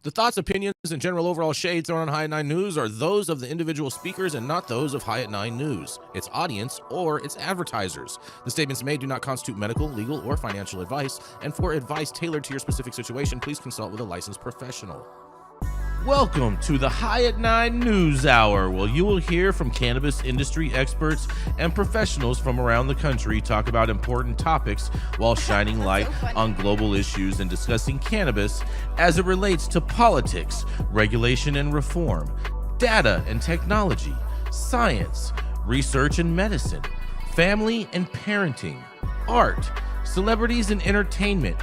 The thoughts, opinions, and general overall shade thrown on High at 9 News are those of the individual speakers and not those of High at 9 News, its audience, or its advertisers. The statements made do not constitute medical, legal, or financial advice, and for advice tailored to your specific situation, please consult with a licensed professional. Welcome to the High at 9 News Hour, where you will hear from cannabis industry experts and professionals from around the country talk about important topics while shining light on global issues and discussing cannabis as it relates to politics, regulation and reform, data and technology, science, research and medicine, family and parenting, art, celebrities and entertainment,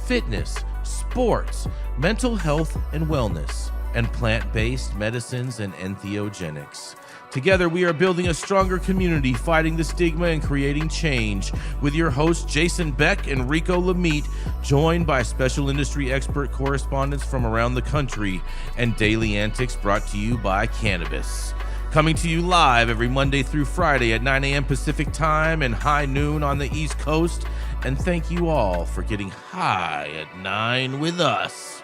fitness, sports, mental health and wellness, and plant-based medicines and entheogenics. Together, we are building a stronger community, fighting the stigma and creating change. With your hosts, Jason Beck and Rico Lamitte, joined by special industry expert correspondents from around the country, and daily antics brought to you by Cannabis. Coming to you live every Monday through Friday at 9 a.m. Pacific Time and high noon on the East Coast. And thank you all for getting high at 9 with us.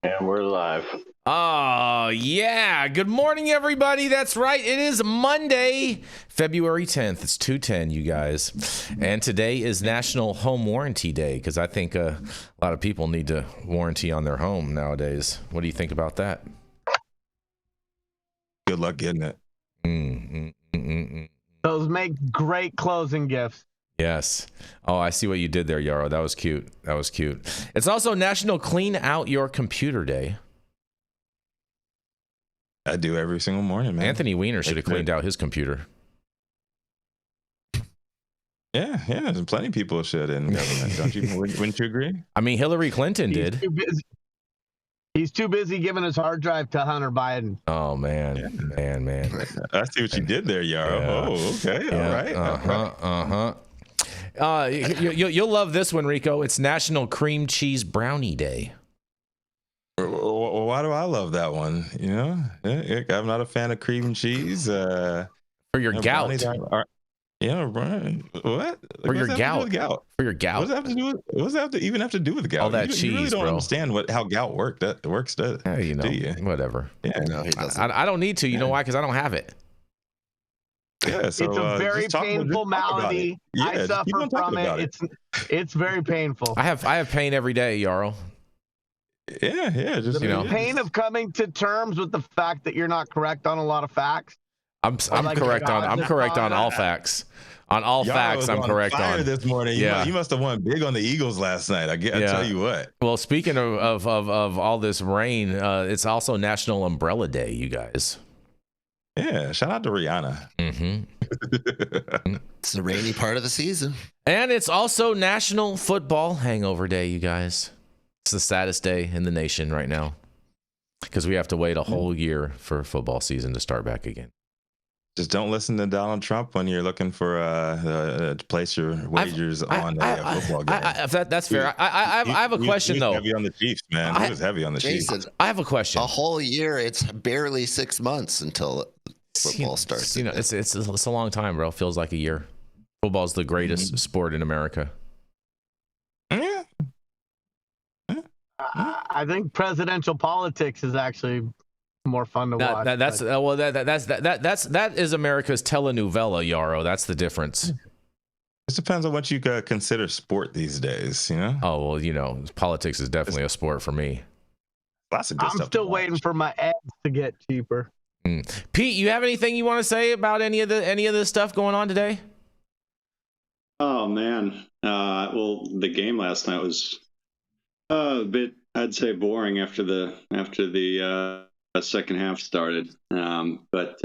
And we're live. Oh, yeah. Good morning, everybody. That's right. It is Monday, February 10th. It's 2:10, you guys. And today is National Home Warranty Day, because I think a lot of people need to warranty on their home nowadays. What do you think about that? Good luck getting it. Those make great closing gifts. Yes. Oh, I see what you did there, Yarrow. That was cute. That was cute. It's also National Clean Out Your Computer Day. I do every single morning, man. Anthony Weiner should have cleaned out his computer. Yeah. There's plenty of people should in government. Don't you? Wouldn't you agree? I mean, Hillary Clinton did. He's too busy giving his hard drive to Hunter Biden. Oh, man. Yeah. Man. I see what you did there, Yarrow. Yeah. Oh, okay. Yeah. All right. You'll love this one, Rico. It's National Cream Cheese Brownie Day. Well, why do I love that one? You know, I'm not a fan of cream cheese. For your gout. Yeah, right. What? For your gout. For your gout. What does that have to do with? What does that even have to do with gout? All that cheese, you really don't bro. understand how gout works. Does you know, do you? Whatever. Yeah, no, he doesn't. I don't need to. You know why? Because I don't have it. Yeah, so it's a very painful malady. Yeah, I suffer from it. It's very painful. I have pain every day, Yarrow. Yeah. Just the pain of coming to terms with the fact that you're not correct on a lot of facts. I'm correct on all facts. On all facts, I'm correct on. This morning, you must have won big on the Eagles last night. I tell you what. Well, speaking of all this rain, it's also Umbrella Day, you guys. Yeah, shout out to Rihanna. Mm-hmm. It's the rainy part of the season. And it's also National Football Hangover Day, you guys. It's the saddest day in the nation right now because we have to wait a whole year for football season to start back again. Just don't listen to Donald Trump when you're looking for to place your wagers on a football game. That's fair. I have a question, though. Heavy on the Chiefs, man. He was heavy on the Chiefs. I have a question. A whole year. It's barely 6 months until football starts. You know, it's a long time, bro. It feels like a year. Football's the greatest sport in America. Yeah. I think presidential politics is actually more fun to watch. That is America's telenovela, Yarrow. That's the difference. It depends on what you consider sport these days, you know? Oh, well, you know, politics is definitely a sport for me. Lots of good stuff. I'm still waiting for my eggs to get cheaper. Pete, you have anything you want to say about any of this stuff going on today? Oh man. Well, the game last night was a bit, I'd say, boring after the second half started. But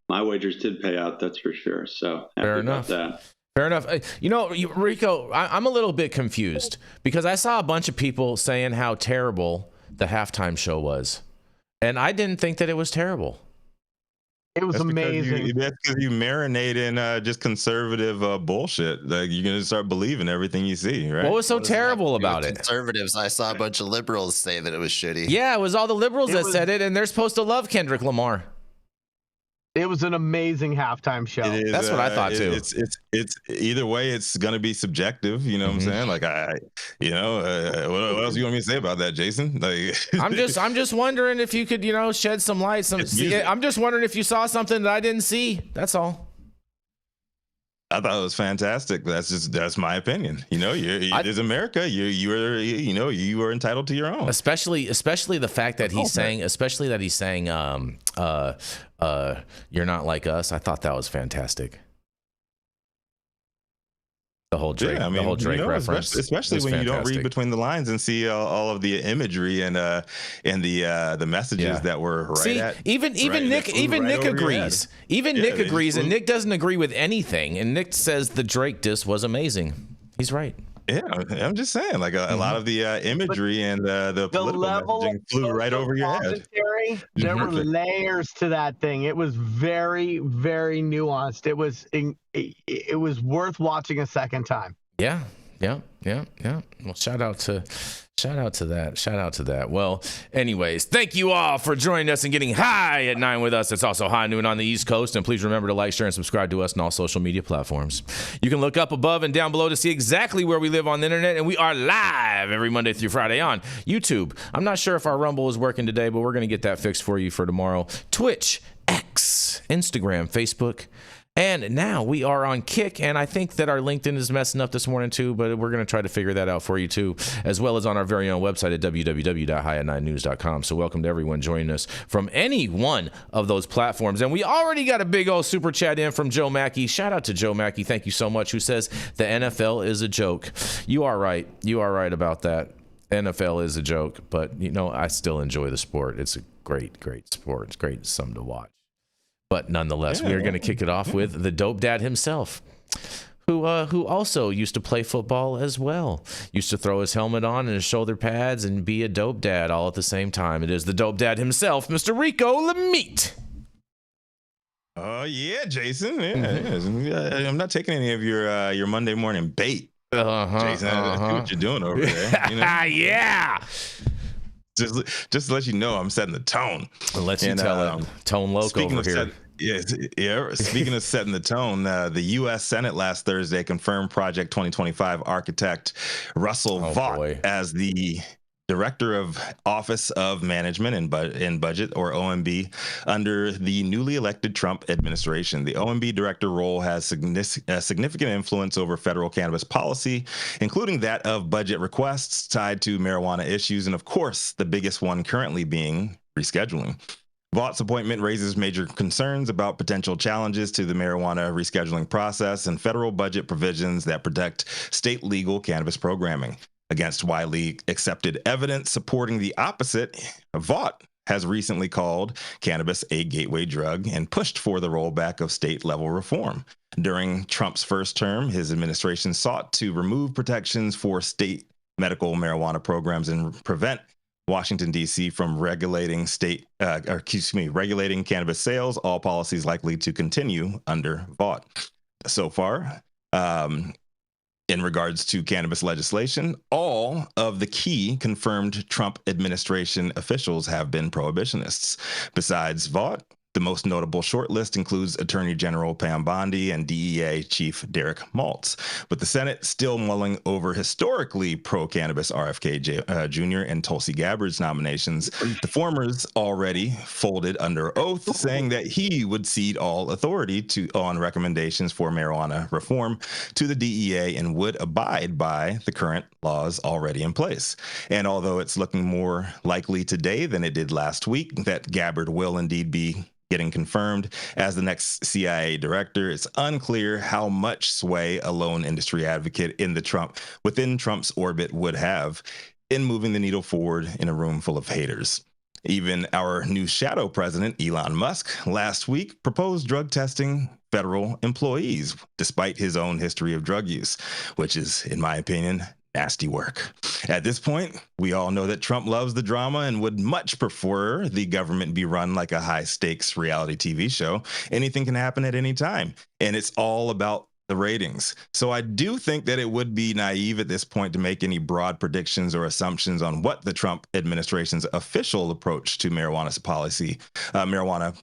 my wagers did pay out, that's for sure. So fair enough. Fair enough. You know, Rico, I'm a little bit confused because I saw a bunch of people saying how terrible the halftime show was, and I didn't think that it was terrible. It was amazing. That's because you marinate in just conservative bullshit. Like you're gonna start believing everything you see, right? What was so terrible about it? Conservatives. I saw a bunch of liberals say that it was shitty. Yeah, it was all the liberals that said it, and they're supposed to love Kendrick Lamar. It was an amazing halftime show. It is, That's what I thought too. It's either way, it's gonna be subjective. You know what I'm saying? Like what else you want me to say about that, Jason? Like, I'm just wondering if you could, shed some light. I'm just wondering if you saw something that I didn't see. That's all. I thought it was fantastic. That's my opinion. There's America. You were entitled to your own. Especially the fact that he's saying, you're not like us. I thought that was fantastic. The whole Drake, reference, especially when you don't read between the lines and see all of the imagery and the messages that were Even Nick agrees. Nick agrees, and Nick doesn't agree with anything. And Nick says the Drake diss was amazing. He's right. Yeah, I'm just saying, like a lot of the imagery and the political messaging flew right over your head. There were layers to that thing. It was very, very nuanced. It was worth watching a second time. Yeah. Well, shout out to that. Well, anyways, thank you all for joining us and getting high at 9 with us. It's also high noon on the East Coast. And please remember to like, share, and subscribe to us on all social media platforms. You can look up above and down below to see exactly where we live on the internet. And we are live every Monday through Friday on YouTube. I'm not sure if our Rumble is working today, but we're going to get that fixed for you for tomorrow. Twitch, X, Instagram, Facebook. And now we are on Kick, and I think that our LinkedIn is messing up this morning too, but we're going to try to figure that out for you too, as well as on our very own website at www.highat9news.com. So welcome to everyone joining us from any one of those platforms. And we already got a big old super chat in from Joe Mackey. Shout out to Joe Mackey. Thank you so much. Who says the NFL is a joke. You are right. You are right about that. NFL is a joke, but I still enjoy the sport. It's a great, great sport. It's great. It's something to watch. But nonetheless, we are going to kick it off with the dope dad himself, who also used to play football as well. Used to throw his helmet on and his shoulder pads and be a dope dad all at the same time. It is the dope dad himself, Mr. Rico Lamitte. Oh yeah, Jason. Yeah. I'm not taking any of your Monday morning bait. Jason, I see what you're doing over there. Yeah. Just to let you know, I'm setting the tone. Unless you tell Tone Loco over here. Speaking of setting the tone, the U.S. Senate last Thursday confirmed Project 2025 architect Russell Vought as the Director of Office of Management and Budget, or OMB, under the newly elected Trump administration. The OMB director role has significant influence over federal cannabis policy, including that of budget requests tied to marijuana issues, and of course, the biggest one currently being rescheduling. Vaught's appointment raises major concerns about potential challenges to the marijuana rescheduling process and federal budget provisions that protect state legal cannabis programming. Against widely accepted evidence supporting the opposite, Vaught has recently called cannabis a gateway drug and pushed for the rollback of state-level reform. During Trump's first term, his administration sought to remove protections for state medical marijuana programs and prevent Washington, D.C. from regulating regulating cannabis sales, all policies likely to continue under Vaught. So far, in regards to cannabis legislation, all of the key confirmed Trump administration officials have been prohibitionists. Besides Vaught, the most notable shortlist includes Attorney General Pam Bondi and DEA Chief Derek Maltz, with the Senate still mulling over historically pro-cannabis RFK Jr. and Tulsi Gabbard's nominations. The former's already folded under oath, saying that he would cede all authority on recommendations for marijuana reform to the DEA and would abide by the current laws already in place. And although it's looking more likely today than it did last week that Gabbard will indeed be getting confirmed as the next CIA director, it's unclear how much sway a lone industry advocate within Trump's orbit would have in moving the needle forward in a room full of haters. Even our new shadow president, Elon Musk, last week proposed drug testing federal employees, despite his own history of drug use, which is, in my opinion, nasty work. At this point, we all know that Trump loves the drama and would much prefer the government be run like a high-stakes reality TV show. Anything can happen at any time, and it's all about the ratings. So I do think that it would be naive at this point to make any broad predictions or assumptions on what the Trump administration's official approach to marijuana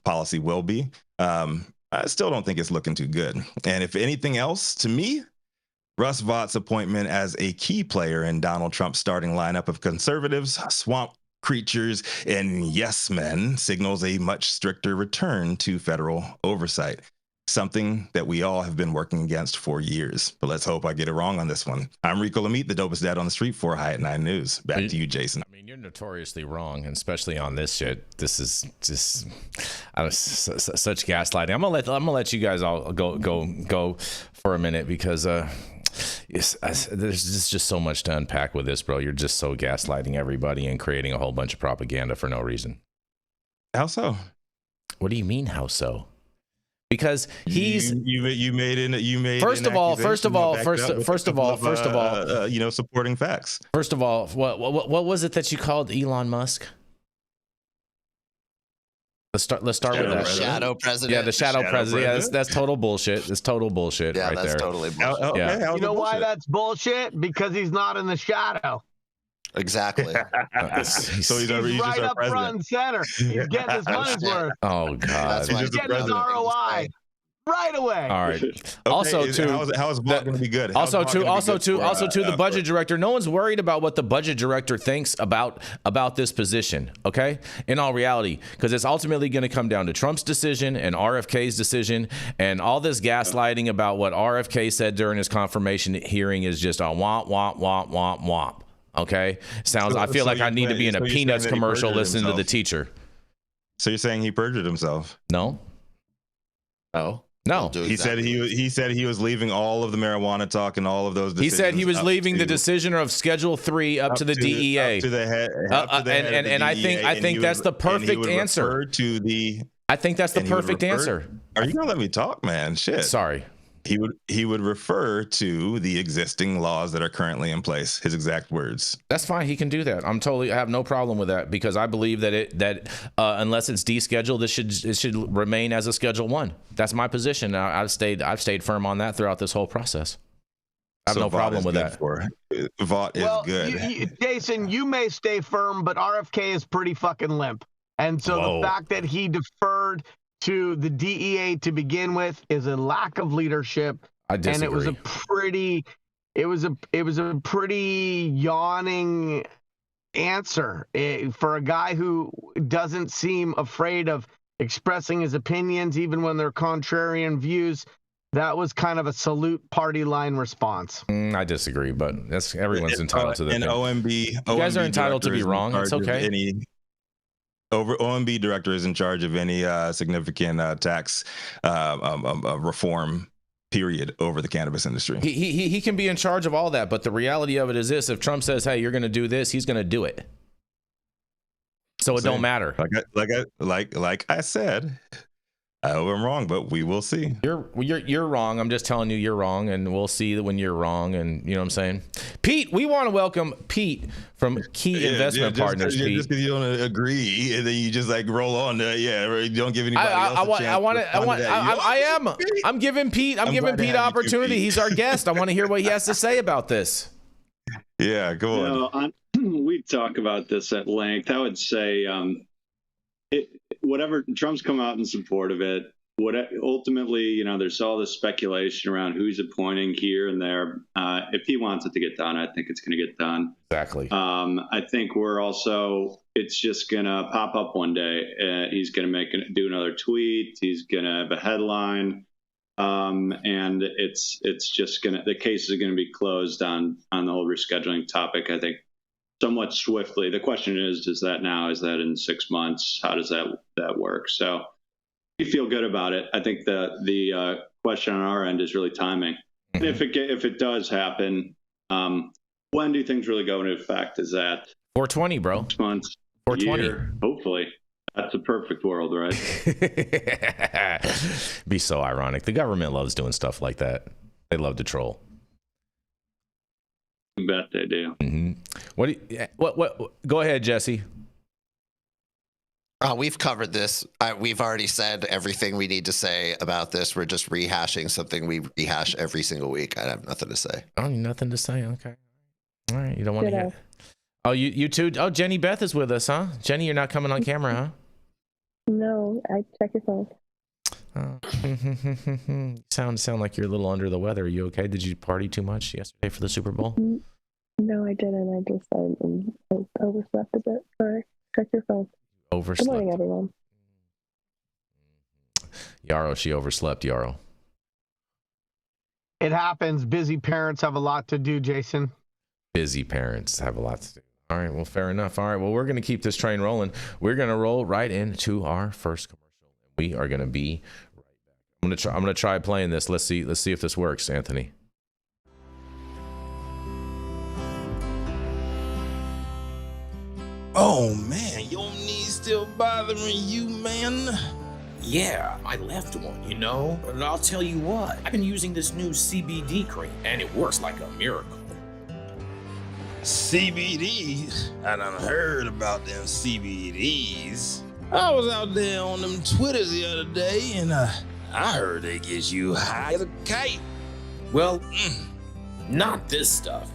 policy will be. I still don't think it's looking too good. And if anything else, to me, Russ Vought's appointment as a key player in Donald Trump's starting lineup of conservatives, swamp creatures, and yes men signals a much stricter return to federal oversight. Something that we all have been working against for years. But let's hope I get it wrong on this one. I'm Rico Lamitte, the dopest dad on the street for High at 9 News. Back to you, Jason. I mean, you're notoriously wrong, and especially on this shit. This is just such gaslighting. I'm gonna let you guys all go for a minute because there's just so much to unpack with this, bro. You're just so gaslighting everybody and creating a whole bunch of propaganda for no reason. How so? What do you mean, how so? Because he's you made first of all, supporting facts. First of all, what was it that you called Elon Musk? Let's start with that. Shadow president. Yeah, the shadow president. Yeah, that's total bullshit. That's total bullshit. Yeah, right that's there. totally bullshit. Yeah. You know why that's bullshit? Because he's not in the shadow. Exactly. So he's right up front and center. He's getting his money's worth. Oh God. He's getting his ROI right away. All right. Okay, Also, too, how is Vaught going to be good? Also, the budget director. No one's worried about what the budget director thinks about this position. Okay. In all reality, because it's ultimately going to come down to Trump's decision and RFK's decision, and all this gaslighting about what RFK said during his confirmation hearing is just a womp womp womp womp womp. Okay. I feel like I need to be in a Peanuts commercial listening to the teacher. So you're saying he perjured himself? No. Oh. No, he said he was leaving all of the marijuana talk and all of those decisions. He said he was leaving the decision of Schedule 3 up to the DEA. Up to the head, and I think that's the perfect answer. I think that's the perfect answer. Are you gonna let me talk, man? Shit. Sorry. He would refer to the existing laws that are currently in place. His exact words. That's fine. He can do that. I have no problem with that because I believe that unless it's descheduled, it should remain as a Schedule 1. That's my position. I've stayed firm on that throughout this whole process. I have no problem with that. Vaught is good. Jason, you may stay firm, but RFK is pretty fucking limp, and so the fact that he deferred to the DEA to begin with is a lack of leadership. I disagree. And it was a pretty yawning answer for a guy who doesn't seem afraid of expressing his opinions even when they're contrarian views. That was kind of a salute party line response. I disagree, but everyone's entitled to that. And OMB, you guys are entitled to be wrong. It's okay. OMB director is in charge of any significant tax reform period over the cannabis industry. He can be in charge of all that, but the reality of it is this: if Trump says, "Hey, you're going to do this," he's going to do it. So it don't matter. Like I said, I hope I'm wrong, but we will see. You're wrong. I'm just telling you you're wrong, and we'll see when you're wrong. And you know what I'm saying, Pete. We want to welcome Pete from Key Investment Partners. Pete. Just because you don't agree, and then you just like roll on. You don't give anybody else a chance. I'm giving Pete opportunity. He's our guest. I want to hear what he has to say about this. Yeah, go on. We talk about this at length. I would say, whatever Trump's come out in support of it, ultimately, there's all this speculation around who's appointing here and there. If he wants it to get done, I think it's going to get done. Exactly. I think it's just going to pop up one day. He's going to do another tweet. He's going to have a headline. And it's just the case is going to be closed on the whole rescheduling topic, I think, somewhat swiftly. The question is that now? Is that in 6 months? How does that work? So we feel good about it. I think the question on our end is really timing. Mm-hmm. And if it does happen, when do things really go into effect? Is that 420, bro? 6 months, 420. Hopefully. That's a perfect world, right? Be so ironic. The government loves doing stuff like that. They love to troll. I bet they do. Mm-hmm. What? Go ahead, Jesse. We've covered this. We've already said everything we need to say about this. We're just rehashing something we rehash every single week. I have nothing to say. Oh, nothing to say. Okay. All right. You don't want to hear. Oh, you too. Oh, Jenny Beth is with us, huh? Jenny, you're not coming on camera, huh? No, I check your phone. Sound like you're a little under the weather. Are you okay? Did you party too much yesterday for the Super Bowl? No, I didn't. I just I overslept a bit. Sorry. Check your phone. Overslept. Good morning, everyone. Yarrow, she overslept, Yarrow. It happens. Busy parents have a lot to do, Jason. Busy parents have a lot to do. All right, well, fair enough. All right, well, we're going to keep this train rolling. We're going to roll right into our first commercial. We are going to be right back. I'm going to try playing this. Let's see if this works, Anthony. Oh man, your knees still bothering you, man? Yeah, I left one, you know? And I'll tell you what, I've been using this new CBD cream, and it works like a miracle. CBDs? I done heard about them CBDs. I was out there on them Twitters the other day, and I heard they get you high as a kite. Well, not this stuff.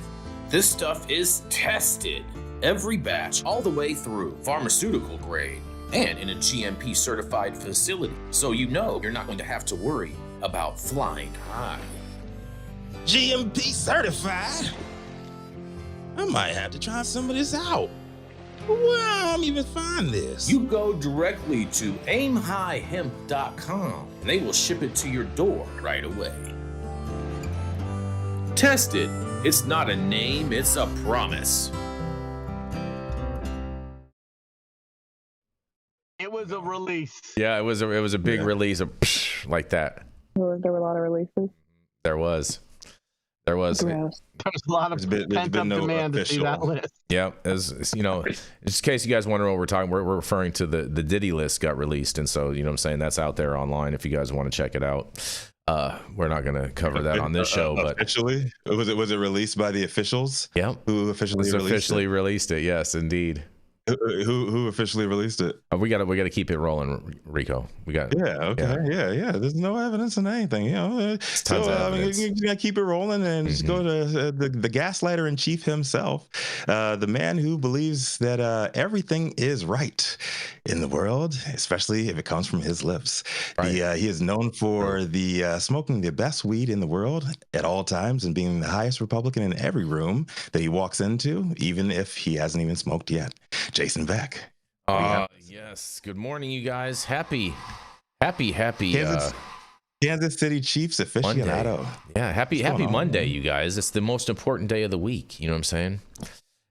This stuff is tested. Every batch, all the way through, pharmaceutical grade, and in a GMP certified facility. So you know you're not going to have to worry about flying high. GMP certified? I might have to try some of this out. Where do I even find this? You go directly to aimhighhemp.com and they will ship it to your door right away. Tested. It's not a name, it's a promise. It was a release. Yeah, it was a big release of like that. There were a lot of releases. There was. Gross. There's a lot of pent-up demand to see that list. Yeah, as you know, just in case you guys wonder what we're talking, we're referring to the Diddy list got released, and so you know what I'm saying, that's out there online if you guys want to check it out. We're not going to cover that on this show, but officially, was it released by the officials? Yeah, who officially released it? Yes, indeed. Who officially released it? We got to keep it rolling, Rico. We got yeah. There's no evidence in anything, you know. So you gotta keep it rolling and just go to the gaslighter in chief himself, the man who believes that everything is right in the world, especially if it comes from his lips. Right. He is known for the smoking the best weed in the world at all times and being the highest Republican in every room that he walks into, even if he hasn't even smoked yet. Jason Beck. Yes. Good morning, you guys. Happy Kansas City Chiefs aficionado. Monday. Yeah, happy Monday, you guys. It's the most important day of the week. You know what I'm saying?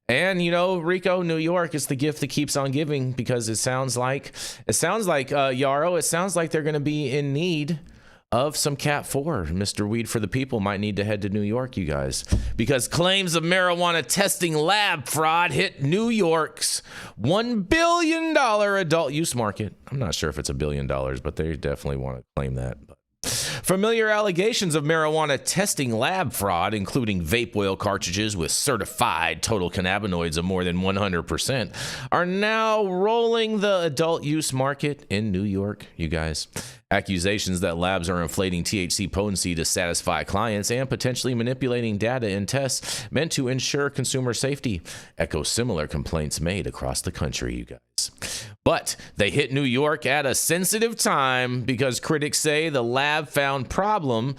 And you know, Rico, New York is the gift that keeps on giving, because it sounds like Yarrow. It sounds like they're going to be in need of some Cat 4. Mr. Weed for the People might need to head to New York, you guys, because claims of marijuana testing lab fraud hit New York's $1 billion adult use market. I'm not sure if it's $1 billion, but they definitely want to claim that. Familiar allegations of marijuana testing lab fraud, including vape oil cartridges with certified total cannabinoids of more than 100%, are now rolling the adult use market in New York, you guys. Accusations that labs are inflating THC potency to satisfy clients and potentially manipulating data in tests meant to ensure consumer safety echo similar complaints made across the country, you guys. But they hit New York at a sensitive time because critics say the lab fraud problem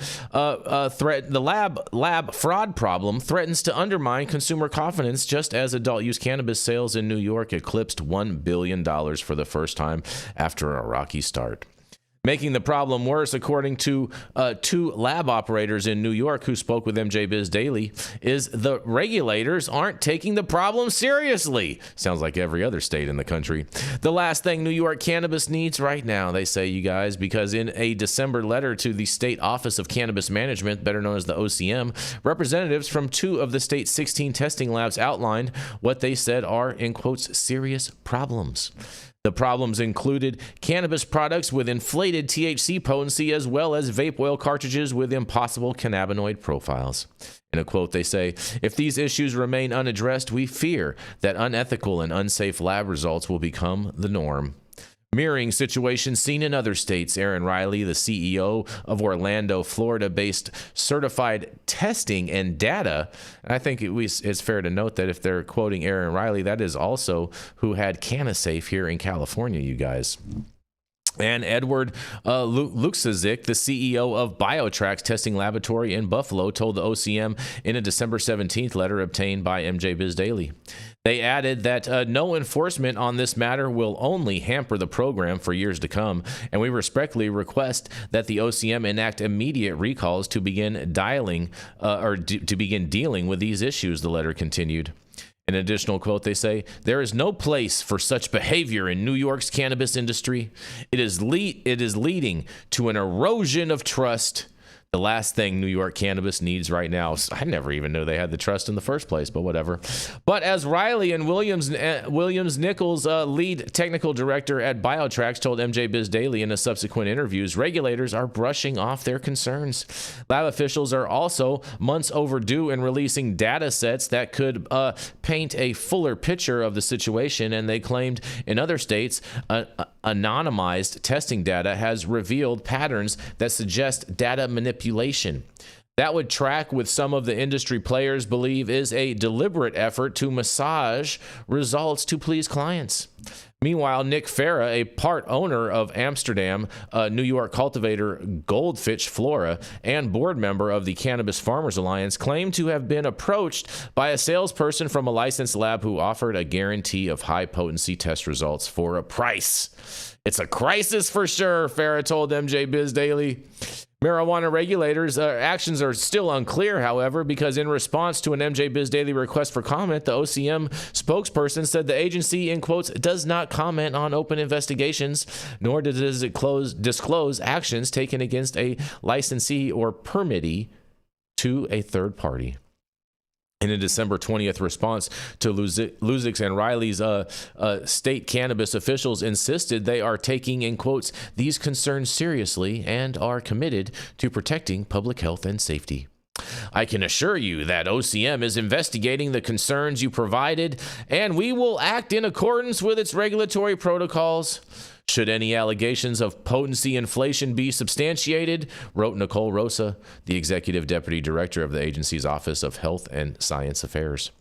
threatens to undermine consumer confidence, just as adult use cannabis sales in New York eclipsed $1 billion for the first time after a rocky start. Making the problem worse, according to two lab operators in New York who spoke with MJ Biz Daily, is the regulators aren't taking the problem seriously. Sounds like every other state in the country. The last thing New York cannabis needs right now, they say, you guys, because in a December letter to the State Office of Cannabis Management, better known as the OCM, representatives from 2 of the state's 16 testing labs outlined what they said are, in quotes, serious problems. The problems included cannabis products with inflated THC potency, as well as vape oil cartridges with impossible cannabinoid profiles. In a quote, they say, "If these issues remain unaddressed, we fear that unethical and unsafe lab results will become the norm." Mirroring situations seen in other states, Aaron Riley, the CEO of Orlando, Florida-based Certified Testing and Data, and I think it's fair to note that if they're quoting Aaron Riley, that is also who had CannaSafe here in California, you guys. And Edward Luksizik, the CEO of BioTrack's testing laboratory in Buffalo, told the OCM in a December 17th letter obtained by MJ Biz Daily. They added that no enforcement on this matter will only hamper the program for years to come, and we respectfully request that the OCM enact immediate recalls to begin dealing with these issues, the letter continued. In an additional quote, they say, "There is no place for such behavior in New York's cannabis industry. It is leading to an erosion of trust. The last thing New York cannabis needs right now." I never even knew they had the trust in the first place, but whatever. But as Riley and Williams Nichols, lead technical director at BioTrack, told MJ Biz Daily in a subsequent interviews, regulators are brushing off their concerns. Lab officials are also months overdue in releasing data sets that could paint a fuller picture of the situation, and they claimed in other states, anonymized testing data has revealed patterns that suggest data manipulation. That would track with some of the industry players believe is a deliberate effort to massage results to please clients. Meanwhile, Nick Farah, a part owner of Amsterdam, New York cultivator Goldfish Flora, and board member of the Cannabis Farmers Alliance, claimed to have been approached by a salesperson from a licensed lab who offered a guarantee of high-potency test results for a price. It's a crisis for sure, Farah told MJ Biz Daily. Marijuana regulators' actions are still unclear, however, because in response to an MJ Biz Daily request for comment, the OCM spokesperson said the agency, in quotes, does not comment on open investigations, nor does it disclose actions taken against a licensee or permittee to a third party. In a December 20th response to Luzik's and Riley's, state cannabis officials insisted they are taking, in quotes, these concerns seriously and are committed to protecting public health and safety. I can assure you that OCM is investigating the concerns you provided, and we will act in accordance with its regulatory protocols. Should any allegations of potency inflation be substantiated, wrote Nicole Rosa, the executive deputy director of the agency's Office of Health and Science Affairs.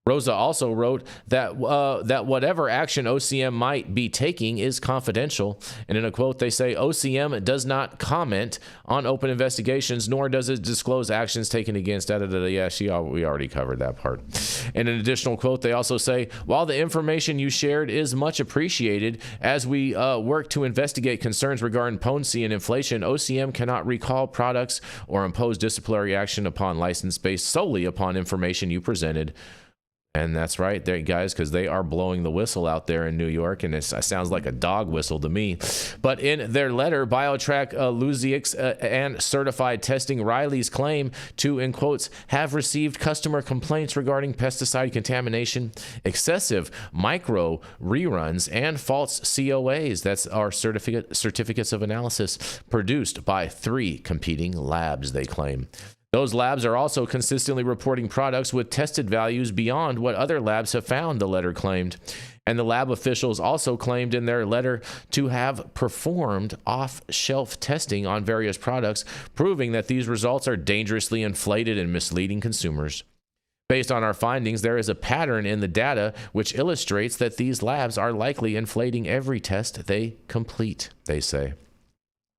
Rosa also wrote that whatever action OCM might be taking is confidential. And in a quote, they say, OCM does not comment on open investigations, nor does it disclose actions taken against, Yeah, we already covered that part. In an additional quote, they also say, while the information you shared is much appreciated, as we work to investigate concerns regarding potency and inflation, OCM cannot recall products or impose disciplinary action upon license based solely upon information you presented. And that's right, there, guys, because they are blowing the whistle out there in New York, and it sounds like a dog whistle to me. But in their letter, BioTrack, Luzix, and Certified Testing Riley's claim to, in quotes, have received customer complaints regarding pesticide contamination, excessive micro reruns, and false COAs. That's our certificates of analysis produced by 3 competing labs, they claim. Those labs are also consistently reporting products with tested values beyond what other labs have found, the letter claimed. And the lab officials also claimed in their letter to have performed off-shelf testing on various products, proving that these results are dangerously inflated and misleading consumers. Based on our findings, there is a pattern in the data which illustrates that these labs are likely inflating every test they complete, they say.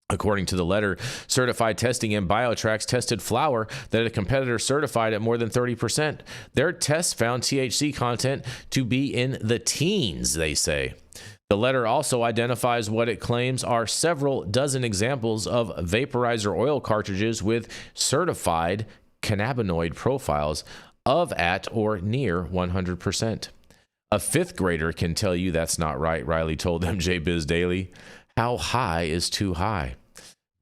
According to the letter, Certified Testing and BioTrack's tested flower that a competitor certified at more than 30%. Their tests found THC content to be in the teens, they say. The letter also identifies what it claims are several dozen examples of vaporizer oil cartridges with certified cannabinoid profiles of at or near 100%. A 5th grader can tell you that's not right, Riley told MJ Biz Daily. How high is too high?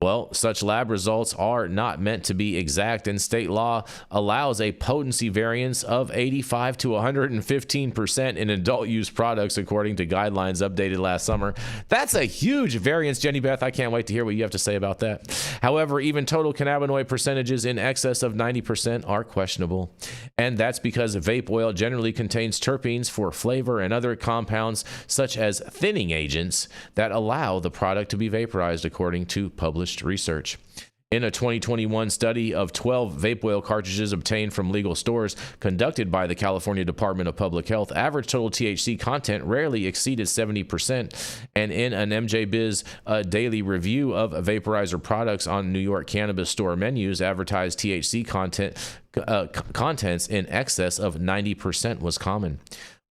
Well, such lab results are not meant to be exact, and state law allows a potency variance of 85 to 115% in adult use products, according to guidelines updated last summer. That's a huge variance, Jenny Beth. I can't wait to hear what you have to say about that. However, even total cannabinoid percentages in excess of 90% are questionable. And that's because vape oil generally contains terpenes for flavor and other compounds, such as thinning agents, that allow the product to be vaporized, according to published research. In a 2021 study of 12 vape oil cartridges obtained from legal stores conducted by the California Department of Public Health, average total THC content rarely exceeded 70%. And in an MJ Biz daily review of vaporizer products on New York cannabis store menus, advertised THC contents in excess of 90% was common.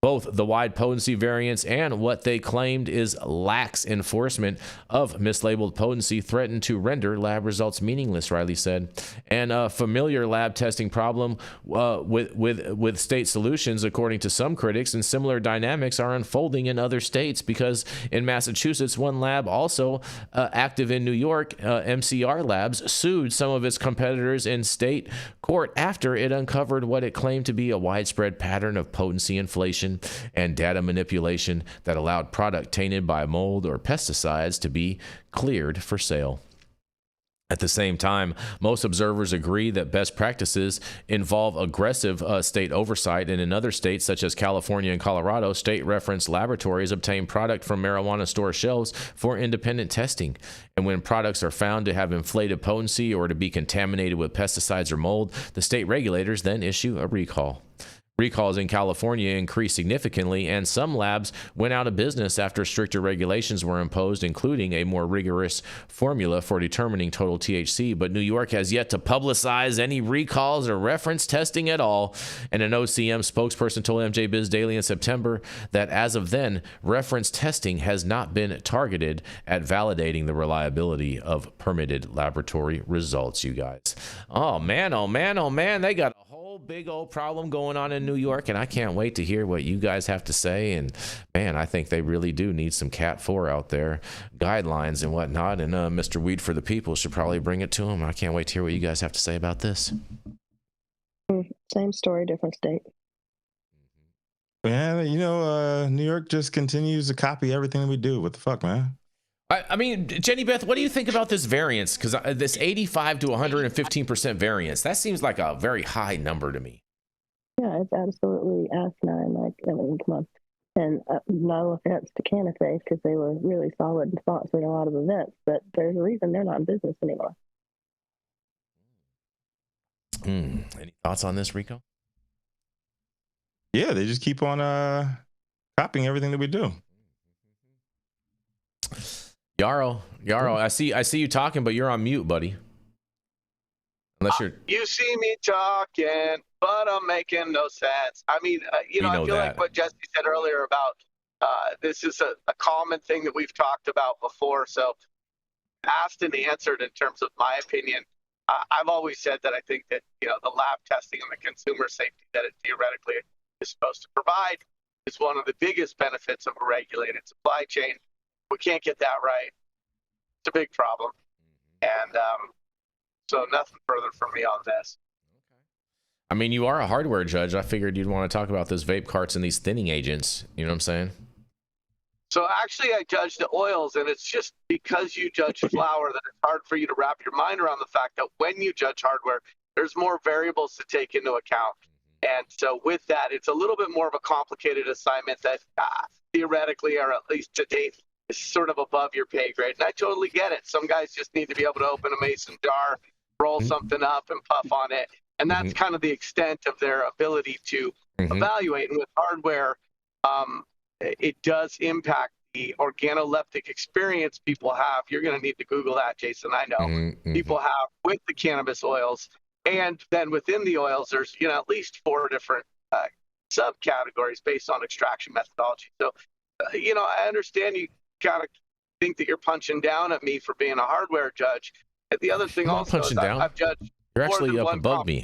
Both the wide potency variants and what they claimed is lax enforcement of mislabeled potency threatened to render lab results meaningless, Riley said. And a familiar lab testing problem with state solutions, according to some critics, and similar dynamics are unfolding in other states, because in Massachusetts, one lab also active in New York, MCR Labs, sued some of its competitors in state court after it uncovered what it claimed to be a widespread pattern of potency inflation and data manipulation that allowed product tainted by mold or pesticides to be cleared for sale. At the same time, most observers agree that best practices involve aggressive state oversight, and in other states such as California and Colorado, state-referenced laboratories obtain product from marijuana store shelves for independent testing. And when products are found to have inflated potency or to be contaminated with pesticides or mold, the state regulators then issue a recall. Recalls in California increased significantly, and some labs went out of business after stricter regulations were imposed, including a more rigorous formula for determining total THC. But New York has yet to publicize any recalls or reference testing at all. And an OCM spokesperson told MJ Biz Daily in September that as of then, reference testing has not been targeted at validating the reliability of permitted laboratory results, you guys. Oh man, oh man, oh man, they got a whole big old problem going on in New York, and I can't wait to hear what you guys have to say. And man, I think they really do need some Cat 4 out there, guidelines and whatnot, and Mr. Weed for the People should probably bring it to them. I can't wait to hear what you guys have to say about this. Same story, different state. Yeah, you know, New York just continues to copy everything we do. What the fuck, man? I mean, Jenny Beth, what do you think about this variance? Because this 85 to 115% variance, that seems like a very high number to me. Yeah, it's absolutely asinine. Like, I mean, come on. And no offense to Cannabis, because they were really solid and sponsoring a lot of events, but there's a reason they're not in business anymore. Any thoughts on this, Rico? Yeah, they just keep on copying everything that we do. Yarrow, I see you talking, but you're on mute, buddy. Unless you're. You see me talking, but I'm making no sense. I mean, I feel like what Jesse said earlier about this is a common thing that we've talked about before. So, asked and answered in terms of my opinion. I've always said that I think that the lab testing and the consumer safety that it theoretically is supposed to provide is one of the biggest benefits of a regulated supply chain. We can't get that right. It's a big problem. And so nothing further from me on this. I mean, you are a hardware judge. I figured you'd want to talk about those vape carts and these thinning agents. You know what I'm saying? So actually, I judge the oils, and it's just because you judge flower that it's hard for you to wrap your mind around the fact that when you judge hardware, there's more variables to take into account. And so with that, it's a little bit more of a complicated assignment that theoretically, or at least to date, is sort of above your pay grade. And I totally get it. Some guys just need to be able to open a mason jar, roll something up, and puff on it. And that's kind of the extent of their ability to evaluate. And with hardware, it does impact the organoleptic experience people have. You're going to need to Google that, Jason. I know people have with the cannabis oils. And then within the oils, there's at least 4 different subcategories based on extraction methodology. So, I understand you kind of think that you're punching down at me for being a hardware judge. And the other thing also is I've judged You're actually up above me.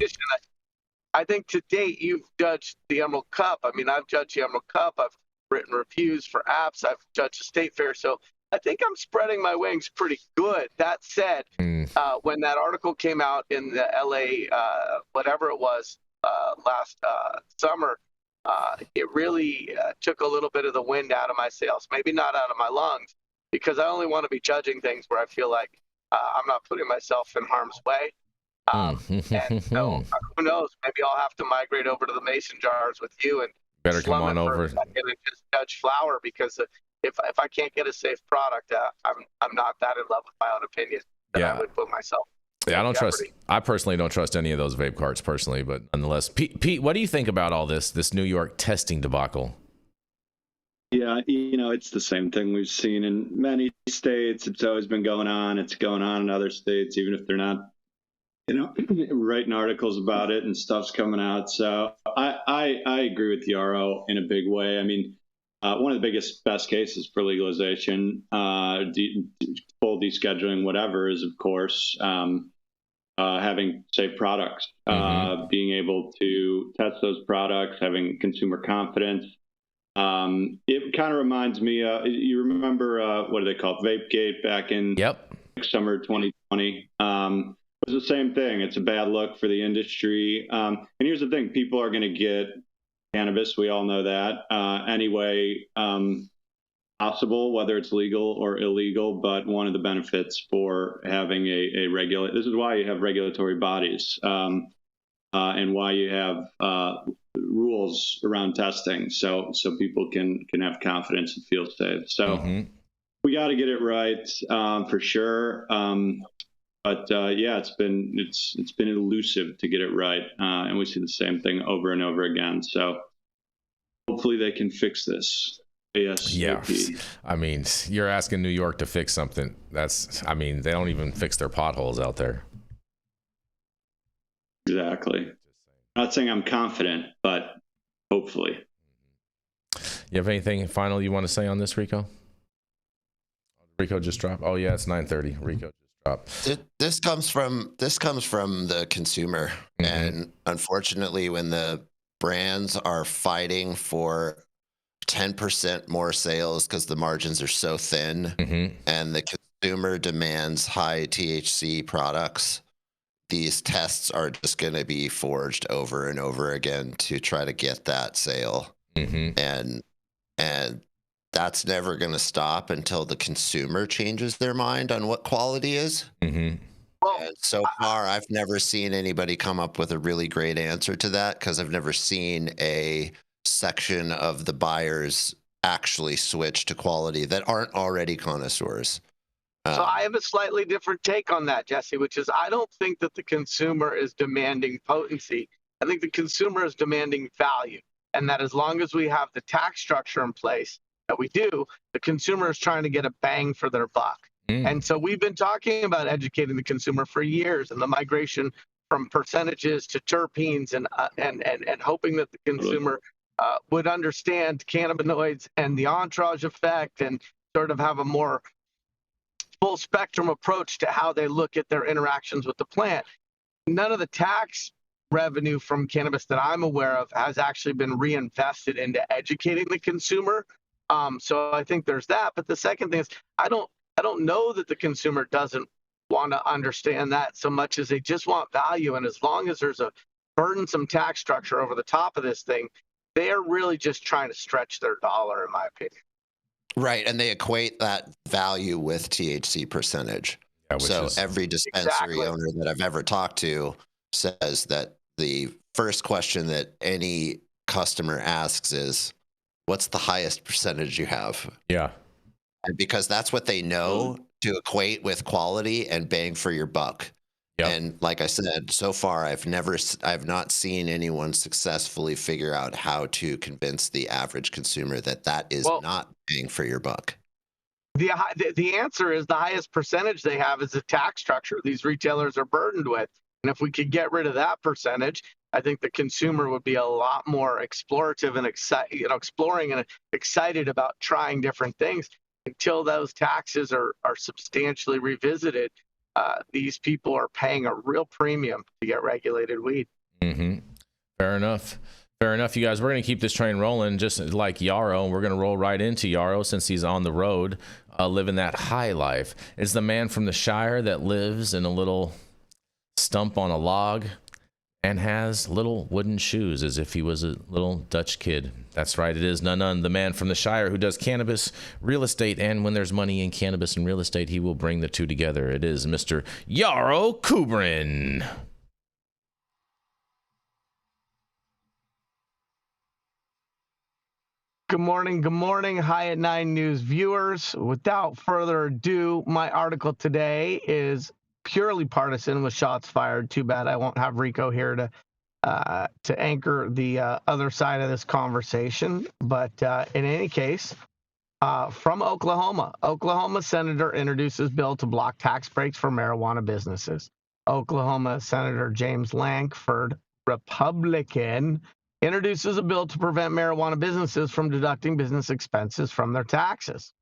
I think to date you've judged the Emerald Cup. I mean, I've judged the Emerald Cup. I've written reviews for apps. I've judged the State Fair. So I think I'm spreading my wings pretty good. That said, when that article came out in the LA, whatever it was, last summer, it really took a little bit of the wind out of my sails, maybe not out of my lungs, because I only want to be judging things where I feel like I'm not putting myself in harm's way. And so who knows, maybe I'll have to migrate over to the mason jars with you and better come on over and just judge flower, because if I can't get a safe product, I'm not that in love with my own opinion that I would put myself. Yeah, I personally don't trust any of those vape carts personally, but nonetheless, Pete, what do you think about all this New York testing debacle? Yeah, it's the same thing we've seen in many states. It's always been going on. It's going on in other states, even if they're not, writing articles about it and stuff's coming out. So I agree with Yarrow in a big way. I mean, one of the best cases for legalization, full descheduling, whatever, is of course having safe products, being able to test those products, having consumer confidence. It kind of reminds me, you remember, what do they call it? Vapegate back in summer 2020. It was the same thing. It's a bad look for the industry. And here's the thing, people are going to get cannabis. We all know that anyway, possible, whether it's legal or illegal. But one of the benefits for having this is why you have regulatory bodies and why you have rules around testing, so people can have confidence and feel safe. So we got to get it right for sure. But yeah, it's been elusive to get it right, and we see the same thing over and over again. So hopefully they can fix this. Yeah, I mean, you're asking New York to fix something. They don't even fix their potholes out there. Exactly. Not saying I'm confident, but hopefully. You have anything final you want to say on this, Rico? Rico just dropped. Oh yeah, it's 9:30. Rico just dropped. This comes from the consumer, and unfortunately, when the brands are fighting for 10% more sales because the margins are so thin, and the consumer demands high THC products, these tests are just going to be forged over and over again to try to get that sale. And that's never going to stop until the consumer changes their mind on what quality is. And so far, I've never seen anybody come up with a really great answer to that, because I've never seen a section of the buyers actually switch to quality that aren't already connoisseurs. So I have a slightly different take on that, Jesse, which is I don't think that the consumer is demanding potency. I think the consumer is demanding value, and that as long as we have the tax structure in place that we do, the consumer is trying to get a bang for their buck. And so we've been talking about educating the consumer for years, and the migration from percentages to terpenes, and hoping that the consumer would understand cannabinoids and the entourage effect, and sort of have a more full spectrum approach to how they look at their interactions with the plant. None of the tax revenue from cannabis that I'm aware of has actually been reinvested into educating the consumer. So I think there's that. But the second thing is, I don't know that the consumer doesn't want to understand that so much as they just want value. And as long as there's a burdensome tax structure over the top of this thing, they are really just trying to stretch their dollar, in my opinion. Right, and they equate that value with THC percentage. Yeah, so every dispensary owner that I've ever talked to says that the first question that any customer asks is, what's the highest percentage you have? Yeah. And because that's what they know to equate with quality and bang for your buck. And like I said, so far I've not seen anyone successfully figure out how to convince the average consumer that is not bang for your buck. The answer is the highest percentage they have is the tax structure these retailers are burdened with. And if we could get rid of that percentage, I think the consumer would be a lot more explorative and exploring and excited about trying different things. Until those taxes are substantially revisited, these people are paying a real premium to get regulated weed. Fair enough, you guys. We're going to keep this train rolling, just like Yarrow. We're going to roll right into Yarrow since he's on the road, living that high life. It's the man from the Shire that lives in a little stump on a log and has little wooden shoes as if he was a little Dutch kid. That's right, it is none the man from the Shire who does cannabis, real estate, and when there's money in cannabis and real estate, he will bring the two together. It is Mr. Yarrow Kubrin. Good morning, High at 9 News viewers. Without further ado, my article today is purely partisan with shots fired. Too bad I won't have Rico here to anchor the other side of this conversation. But in any case, from Oklahoma senator introduces bill to block tax breaks for marijuana businesses. Oklahoma Senator James Lankford, Republican, introduces a bill to prevent marijuana businesses from deducting business expenses from their taxes.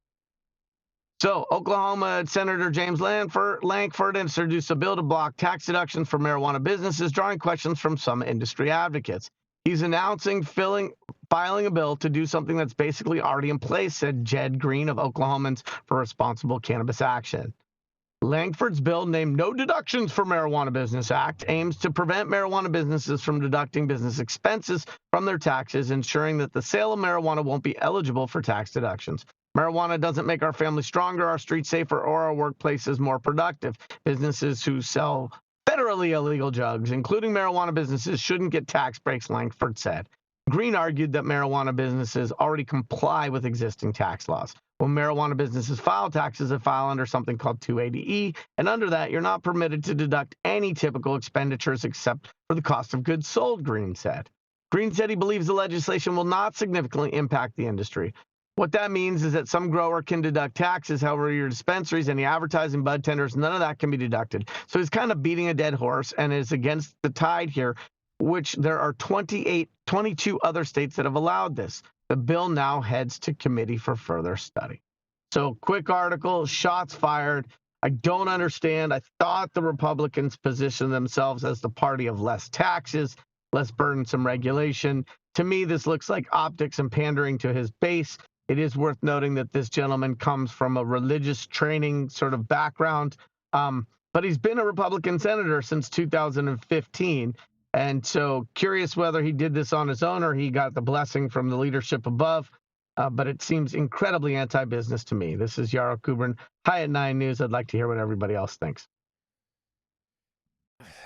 So, Oklahoma Senator James Lankford introduced a bill to block tax deductions for marijuana businesses, drawing questions from some industry advocates. He's announcing filing a bill to do something that's basically already in place, said Jed Green of Oklahomans for Responsible Cannabis Action. Lankford's bill, named No Deductions for Marijuana Business Act, aims to prevent marijuana businesses from deducting business expenses from their taxes, ensuring that the sale of marijuana won't be eligible for tax deductions. Marijuana doesn't make our family stronger, our streets safer, or our workplaces more productive. Businesses who sell federally illegal drugs, including marijuana businesses, shouldn't get tax breaks, Lankford said. Green argued that marijuana businesses already comply with existing tax laws. When marijuana businesses file taxes, they file under something called 280E, and under that, you're not permitted to deduct any typical expenditures except for the cost of goods sold, Green said. Green said he believes the legislation will not significantly impact the industry. What that means is that some grower can deduct taxes, however, your dispensaries, any advertising, bud tenders, none of that can be deducted. So he's kind of beating a dead horse and is against the tide here, which there are 22 other states that have allowed this. The bill now heads to committee for further study. So, quick article, shots fired. I don't understand. I thought the Republicans positioned themselves as the party of less taxes, less burdensome regulation. To me, this looks like optics and pandering to his base. It is worth noting that this gentleman comes from a religious training sort of background, but he's been a Republican senator since 2015. And so curious whether he did this on his own or he got the blessing from the leadership above. But it seems incredibly anti-business to me. This is Yarrow Kubrin, High at 9 News. I'd like to hear what everybody else thinks.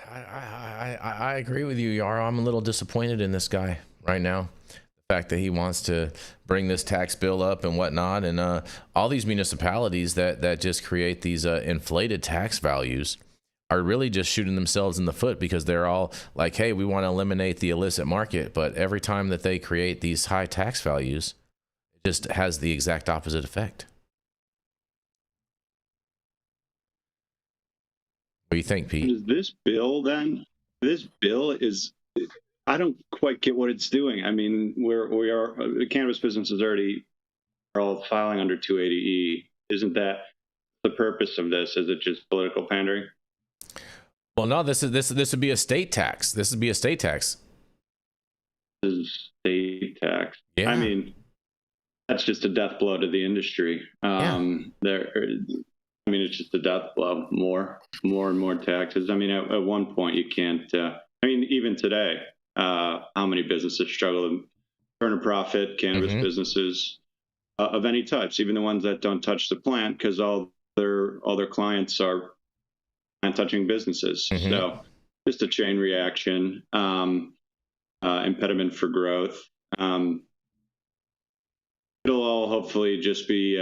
I agree with you, Yarrow. I'm a little disappointed in this guy right now. The fact that he wants to bring this tax bill up and whatnot, and all these municipalities that just create these inflated tax values are really just shooting themselves in the foot, because they're all like, hey, we want to eliminate the illicit market, but every time that they create these high tax values, it just has the exact opposite effect. What do you think, Pete? Is this bill then? This bill is, I don't quite get what it's doing. I mean, the cannabis businesses already are all filing under 280E. Isn't that the purpose of this? Is it just political pandering? Well, no, this would be a state tax. This would be a state tax. This is state tax. Yeah. I mean, that's just a death blow to the industry. It's just a death blow. More and more taxes. I mean, at one point you can't. Even today, how many businesses struggle to earn a profit? Cannabis businesses of any types, even the ones that don't touch the plant, because all their clients are plant-touching businesses. So just a chain reaction, impediment for growth. It'll all hopefully just be.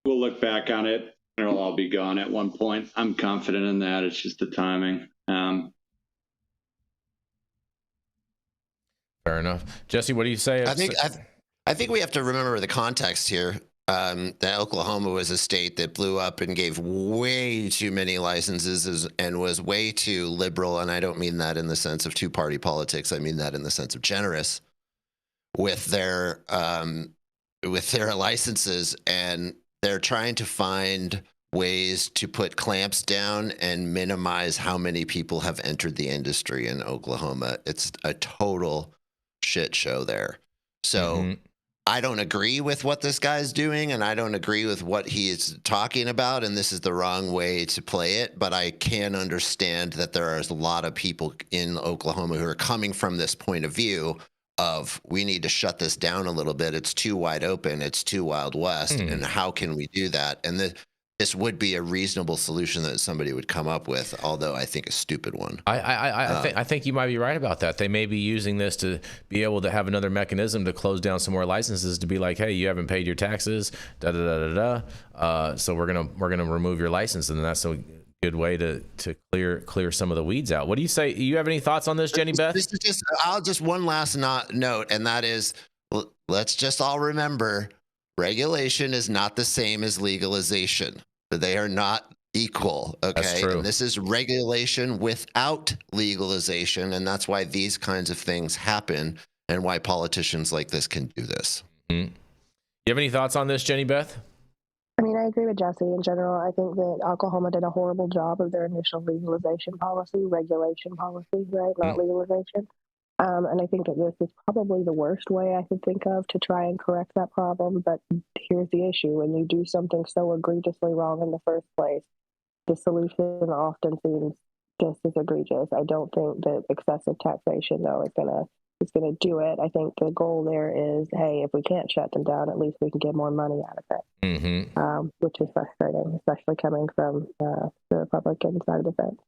We'll look back on it, and it'll all be gone at one point. I'm confident in that. It's just the timing. Fair enough. Jesse, what do you say? I think we have to remember the context here. That Oklahoma was a state that blew up and gave way too many licenses and was way too liberal. And I don't mean that in the sense of two-party politics. I mean that in the sense of generous with their licenses. And they're trying to find ways to put clamps down and minimize how many people have entered the industry in Oklahoma. It's a total shit show there. So I don't agree with what this guy's doing, and I don't agree with what he is talking about, and this is the wrong way to play it, but I can understand that there are a lot of people in Oklahoma who are coming from this point of view of, we need to shut this down a little bit. It's too wide open. It's too Wild West. And how can we do that? And this would be a reasonable solution that somebody would come up with, although I think a stupid one. I think you might be right about that. They may be using this to be able to have another mechanism to close down some more licenses, to be like, hey, you haven't paid your taxes, so we're gonna remove your license, and that's so good way to clear some of the weeds out. What do you say? You have any thoughts on this, Jenny Beth? I'll just one last note, and that is, let's just all remember, regulation is not the same as legalization. They are not equal. Okay. That's true. And this is regulation without legalization. And that's why these kinds of things happen and why politicians like this can do this. Mm-hmm. You have any thoughts on this, Jenny Beth? I mean, I agree with Jesse in general. I think that Oklahoma did a horrible job of their initial legalization policy, regulation policy, right? Not legalization. And I think that this is probably the worst way I could think of to try and correct that problem. But here's the issue. When you do something so egregiously wrong in the first place, the solution often seems just as egregious. I don't think that excessive taxation, though, is gonna do it. I think the goal there is, hey, if we can't shut them down, at least we can get more money out of it, which is frustrating, especially coming from the Republican side of the fence.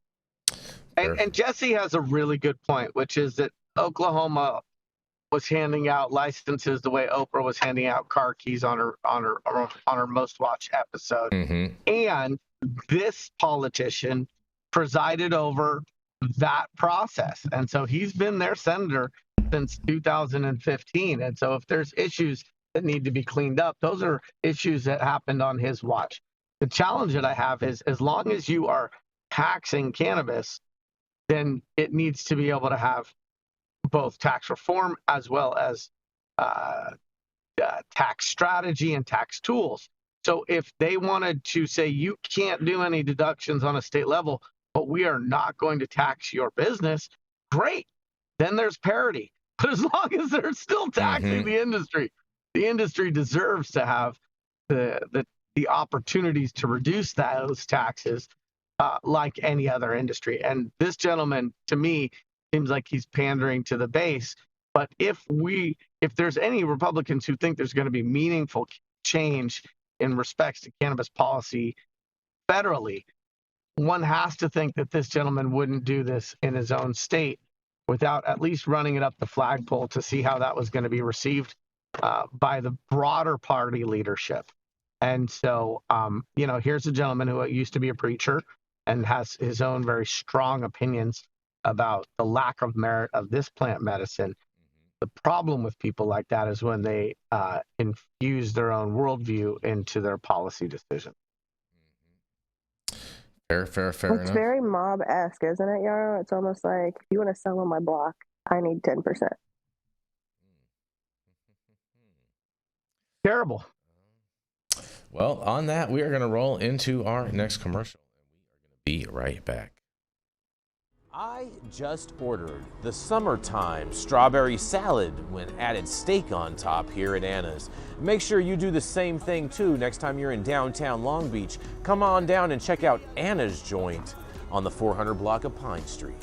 And Jesse has a really good point, which is that Oklahoma was handing out licenses the way Oprah was handing out car keys on her most watched episode. And this politician presided over that process. And so he's been their senator since 2015. And so if there's issues that need to be cleaned up, those are issues that happened on his watch. The challenge that I have is, as long as you are taxing cannabis, then it needs to be able to have both tax reform as well as tax strategy and tax tools. So if they wanted to say you can't do any deductions on a state level, but we are not going to tax your business, great. Then there's parity. But as long as they're still taxing the industry deserves to have the opportunities to reduce those taxes like any other industry. And this gentleman, to me, seems like he's pandering to the base. But if there's any Republicans who think there's going to be meaningful change in respects to cannabis policy federally, one has to think that this gentleman wouldn't do this in his own state without at least running it up the flagpole to see how that was going to be received by the broader party leadership. And so, here's a gentleman who used to be a preacher and has his own very strong opinions about the lack of merit of this plant medicine. The problem with people like that is when they infuse their own worldview into their policy decisions. Fair It's enough. very mob-esque, isn't it, Yarrow? It's almost like, if you want to sell on my block, I need 10%. Terrible. Well, on that, we are going to roll into our next commercial. We are going to be right back. I just ordered the summertime strawberry salad when added steak on top here at Anna's. Make sure you do the same thing too next time you're in downtown Long Beach. Come on down and check out Anna's joint on the 400 block of Pine Street.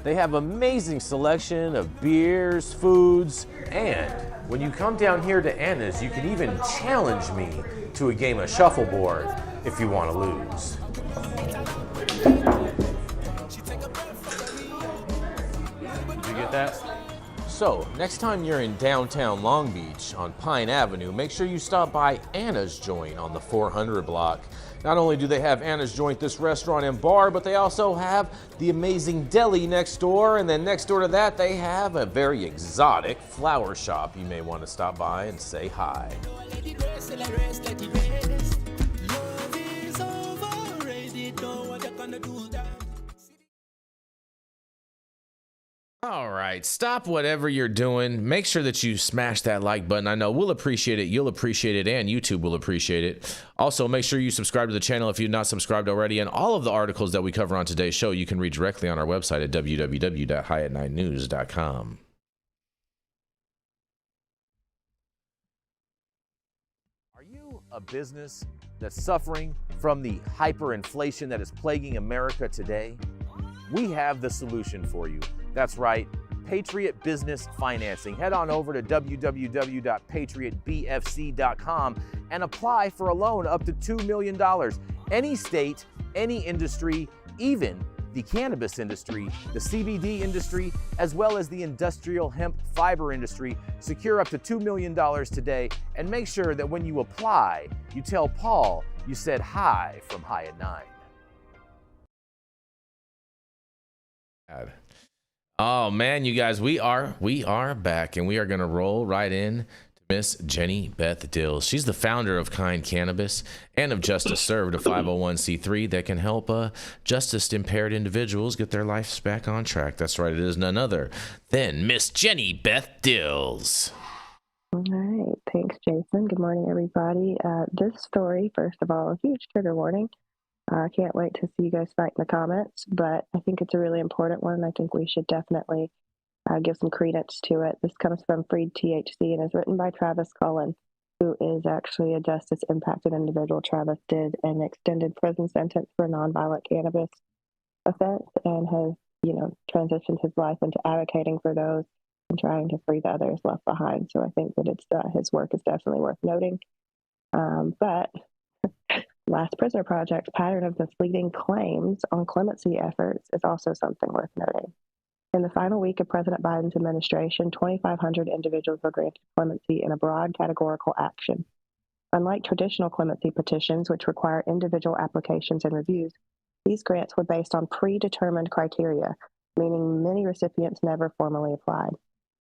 They have amazing selection of beers, foods, and when you come down here to Anna's, you can even challenge me to a game of shuffleboard if you want to lose. Get that? So, next time you're in downtown Long Beach on Pine Avenue, make sure you stop by Anna's Joint on the 400 block. Not only do they have Anna's Joint, this restaurant and bar, but they also have the amazing deli next door, and then next door to that they have a very exotic flower shop. You may want to stop by and say hi. All right, stop whatever you're doing. Make sure that you smash that like button. I know we'll appreciate it, you'll appreciate it, and YouTube will appreciate it. Also, make sure you subscribe to the channel if you're not subscribed already. And all of the articles that we cover on today's show, you can read directly on our website at www.highat9news.com. Are you a business that's suffering from the hyperinflation that is plaguing America today? We have the solution for you. That's right, Patriot Business Financing. Head on over to www.patriotbfc.com and apply for a loan up to $2 million. Any state, any industry, even the cannabis industry, the CBD industry, as well as the industrial hemp fiber industry, secure up to $2 million today. And make sure that when you apply, you tell Paul you said hi from High at 9. Oh man, you guys, we are back, and we are gonna roll right in to Miss Jenny Beth Dills. She's the founder of Kind Cannabis and of Justice Served, a 501c3 that can help justice impaired individuals get their lives back on track. That's right, it is none other than Miss Jenny Beth Dills. All right, thanks, Jason. Good morning, everybody. This story, first of all, a huge trigger warning. I can't wait to see you guys fight in the comments, but I think it's a really important one. I think we should definitely give some credence to it. This comes from Freed THC and is written by Travis Cullen, who is actually a justice-impacted individual. Travis did an extended prison sentence for a nonviolent cannabis offense and has, transitioned his life into advocating for those and trying to free the others left behind. So I think that his work is definitely worth noting. But Last Prisoner Project's pattern of misleading claims on clemency efforts is also something worth noting. In the final week of President Biden's administration, 2,500 individuals were granted clemency in a broad categorical action. Unlike traditional clemency petitions, which require individual applications and reviews, these grants were based on predetermined criteria, meaning many recipients never formally applied.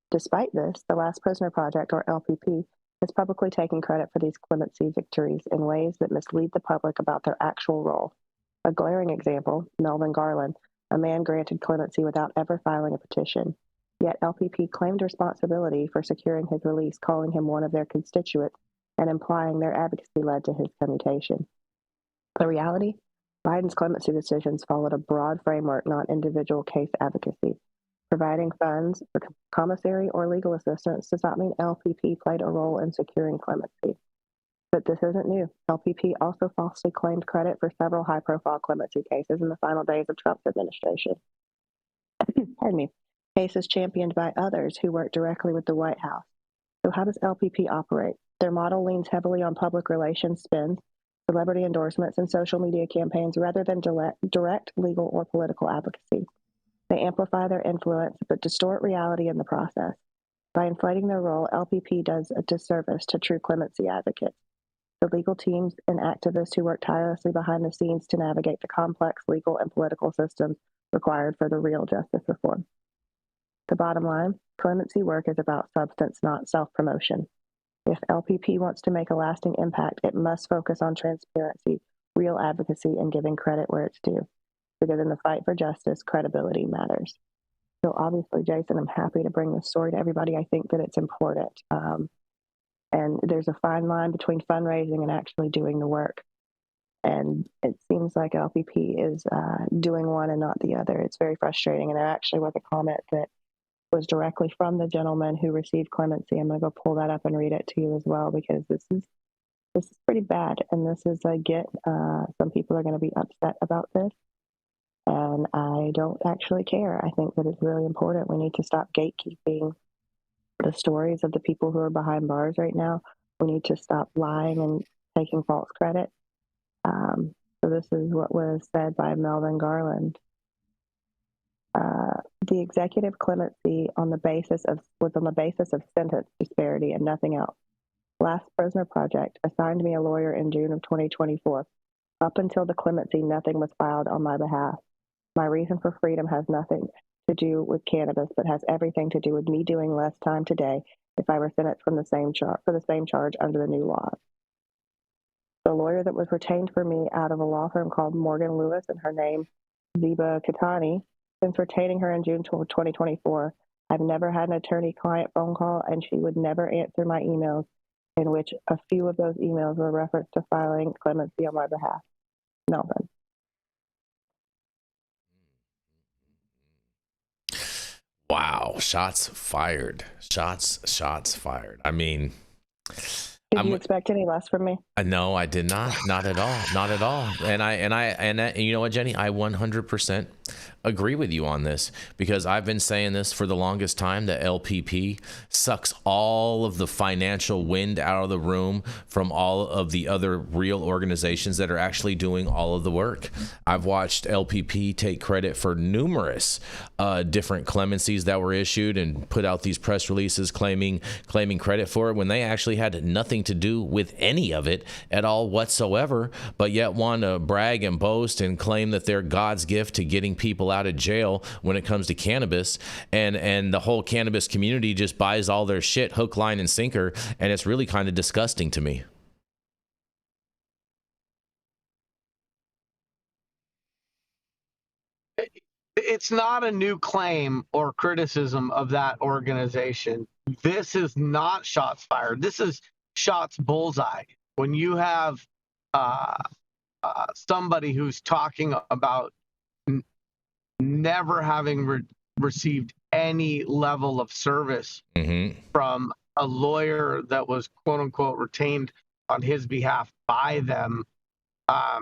Despite this, the Last Prisoner Project, or LPP, is publicly taking credit for these clemency victories in ways that mislead the public about their actual role. A glaring example, Melvin Garland, a man granted clemency without ever filing a petition. Yet LPP claimed responsibility for securing his release, calling him one of their constituents and implying their advocacy led to his commutation. The reality? Biden's clemency decisions followed a broad framework, not individual case advocacy. Providing funds for commissary or legal assistance does not mean LPP played a role in securing clemency. But this isn't new. LPP also falsely claimed credit for several high-profile clemency cases in the final days of Trump's administration. Pardon me. Cases championed by others who work directly with the White House. So how does LPP operate? Their model leans heavily on public relations spends, celebrity endorsements, and social media campaigns rather than direct legal or political advocacy. They amplify their influence, but distort reality in the process. By inflating their role, LPP does a disservice to true clemency advocates, the legal teams and activists who work tirelessly behind the scenes to navigate the complex legal and political systems required for the real justice reform. The bottom line, clemency work is about substance, not self-promotion. If LPP wants to make a lasting impact, it must focus on transparency, real advocacy, and giving credit where it's due. Because in the fight for justice, credibility matters. So obviously, Jason, I'm happy to bring this story to everybody. I think that it's important. And there's a fine line between fundraising and actually doing the work. And it seems like LPP is doing one and not the other. It's very frustrating. And there actually was a comment that was directly from the gentleman who received clemency. I'm going to go pull that up and read it to you as well, because this is pretty bad. And this is some people are going to be upset about this. And I don't actually care. I think that it's really important. We need to stop gatekeeping the stories of the people who are behind bars right now. We need to stop lying and taking false credit. So this is what was said by Melvin Garland. The executive clemency was on the basis of sentence disparity and nothing else. Last Prisoner Project assigned me a lawyer in June of 2024. Up until the clemency, nothing was filed on my behalf. My reason for freedom has nothing to do with cannabis, but has everything to do with me doing less time today if I were sentenced for the same charge under the new laws. The lawyer that was retained for me out of a law firm called Morgan Lewis, and her name Ziba Katani, since retaining her in June 2024, I've never had an attorney-client phone call, and she would never answer my emails, in which a few of those emails were referenced to filing clemency on my behalf. Melvin. Wow, shots fired. Shots fired. I mean, did you expect any less from me? No, I did not. Not at all. Not at all. And you know what, Jenny? I 100% agree with you on this, because I've been saying this for the longest time, that LPP sucks all of the financial wind out of the room from all of the other real organizations that are actually doing all of the work. I've watched LPP take credit for numerous different clemencies that were issued and put out these press releases claiming credit for it when they actually had nothing nothing to do with any of it at all whatsoever, but yet want to brag and boast and claim that they're God's gift to getting people out of jail when it comes to cannabis. And the whole cannabis community just buys all their shit hook, line, and sinker. And it's really kind of disgusting to me. It's not a new claim or criticism of that organization. This is not shots fired. This is shots bullseye. When you have somebody who's talking about never having received any level of service from a lawyer that was quote unquote retained on his behalf by them, I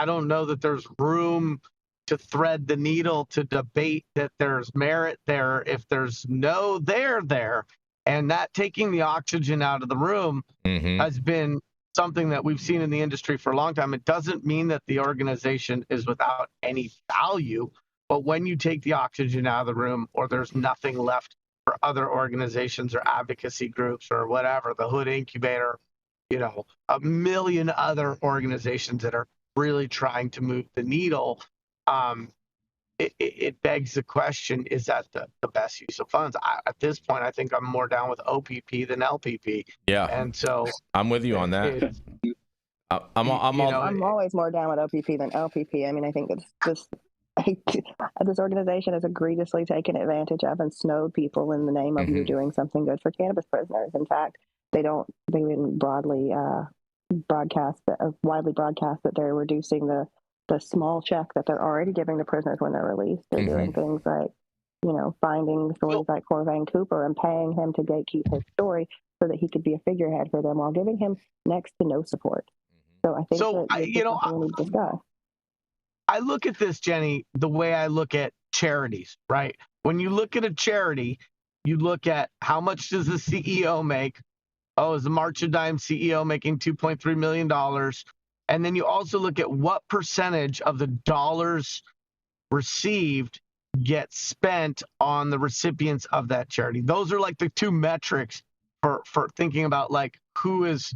don't know that there's room to thread the needle to debate that there's merit there if there's no there. And that taking the oxygen out of the room has been something that we've seen in the industry for a long time. It doesn't mean that the organization is without any value, but when you take the oxygen out of the room, or there's nothing left for other organizations or advocacy groups or whatever, the Hood Incubator, a million other organizations that are really trying to move the needle, it begs the question, is that the best use of funds? At this point, I think I'm more down with OPP than LPP. Yeah. And so I'm with you on that. I'm always more down with OPP than LPP. I mean, I think this organization has egregiously taken advantage of and snowed people in the name of you doing something good for cannabis prisoners. In fact, they didn't widely broadcast that they're reducing the small check that they're already giving the prisoners when they're released. They're doing things like, finding stories like Corvain Cooper and paying him to gatekeep his story so that he could be a figurehead for them while giving him next to no support. So I think we need to discuss. I look at this, Jenny, the way I look at charities, right? When you look at a charity, you look at how much does the CEO make? Oh, is the March of Dime CEO making $2.3 million? And then you also look at what percentage of the dollars received get spent on the recipients of that charity. Those are like the two metrics for thinking about like who is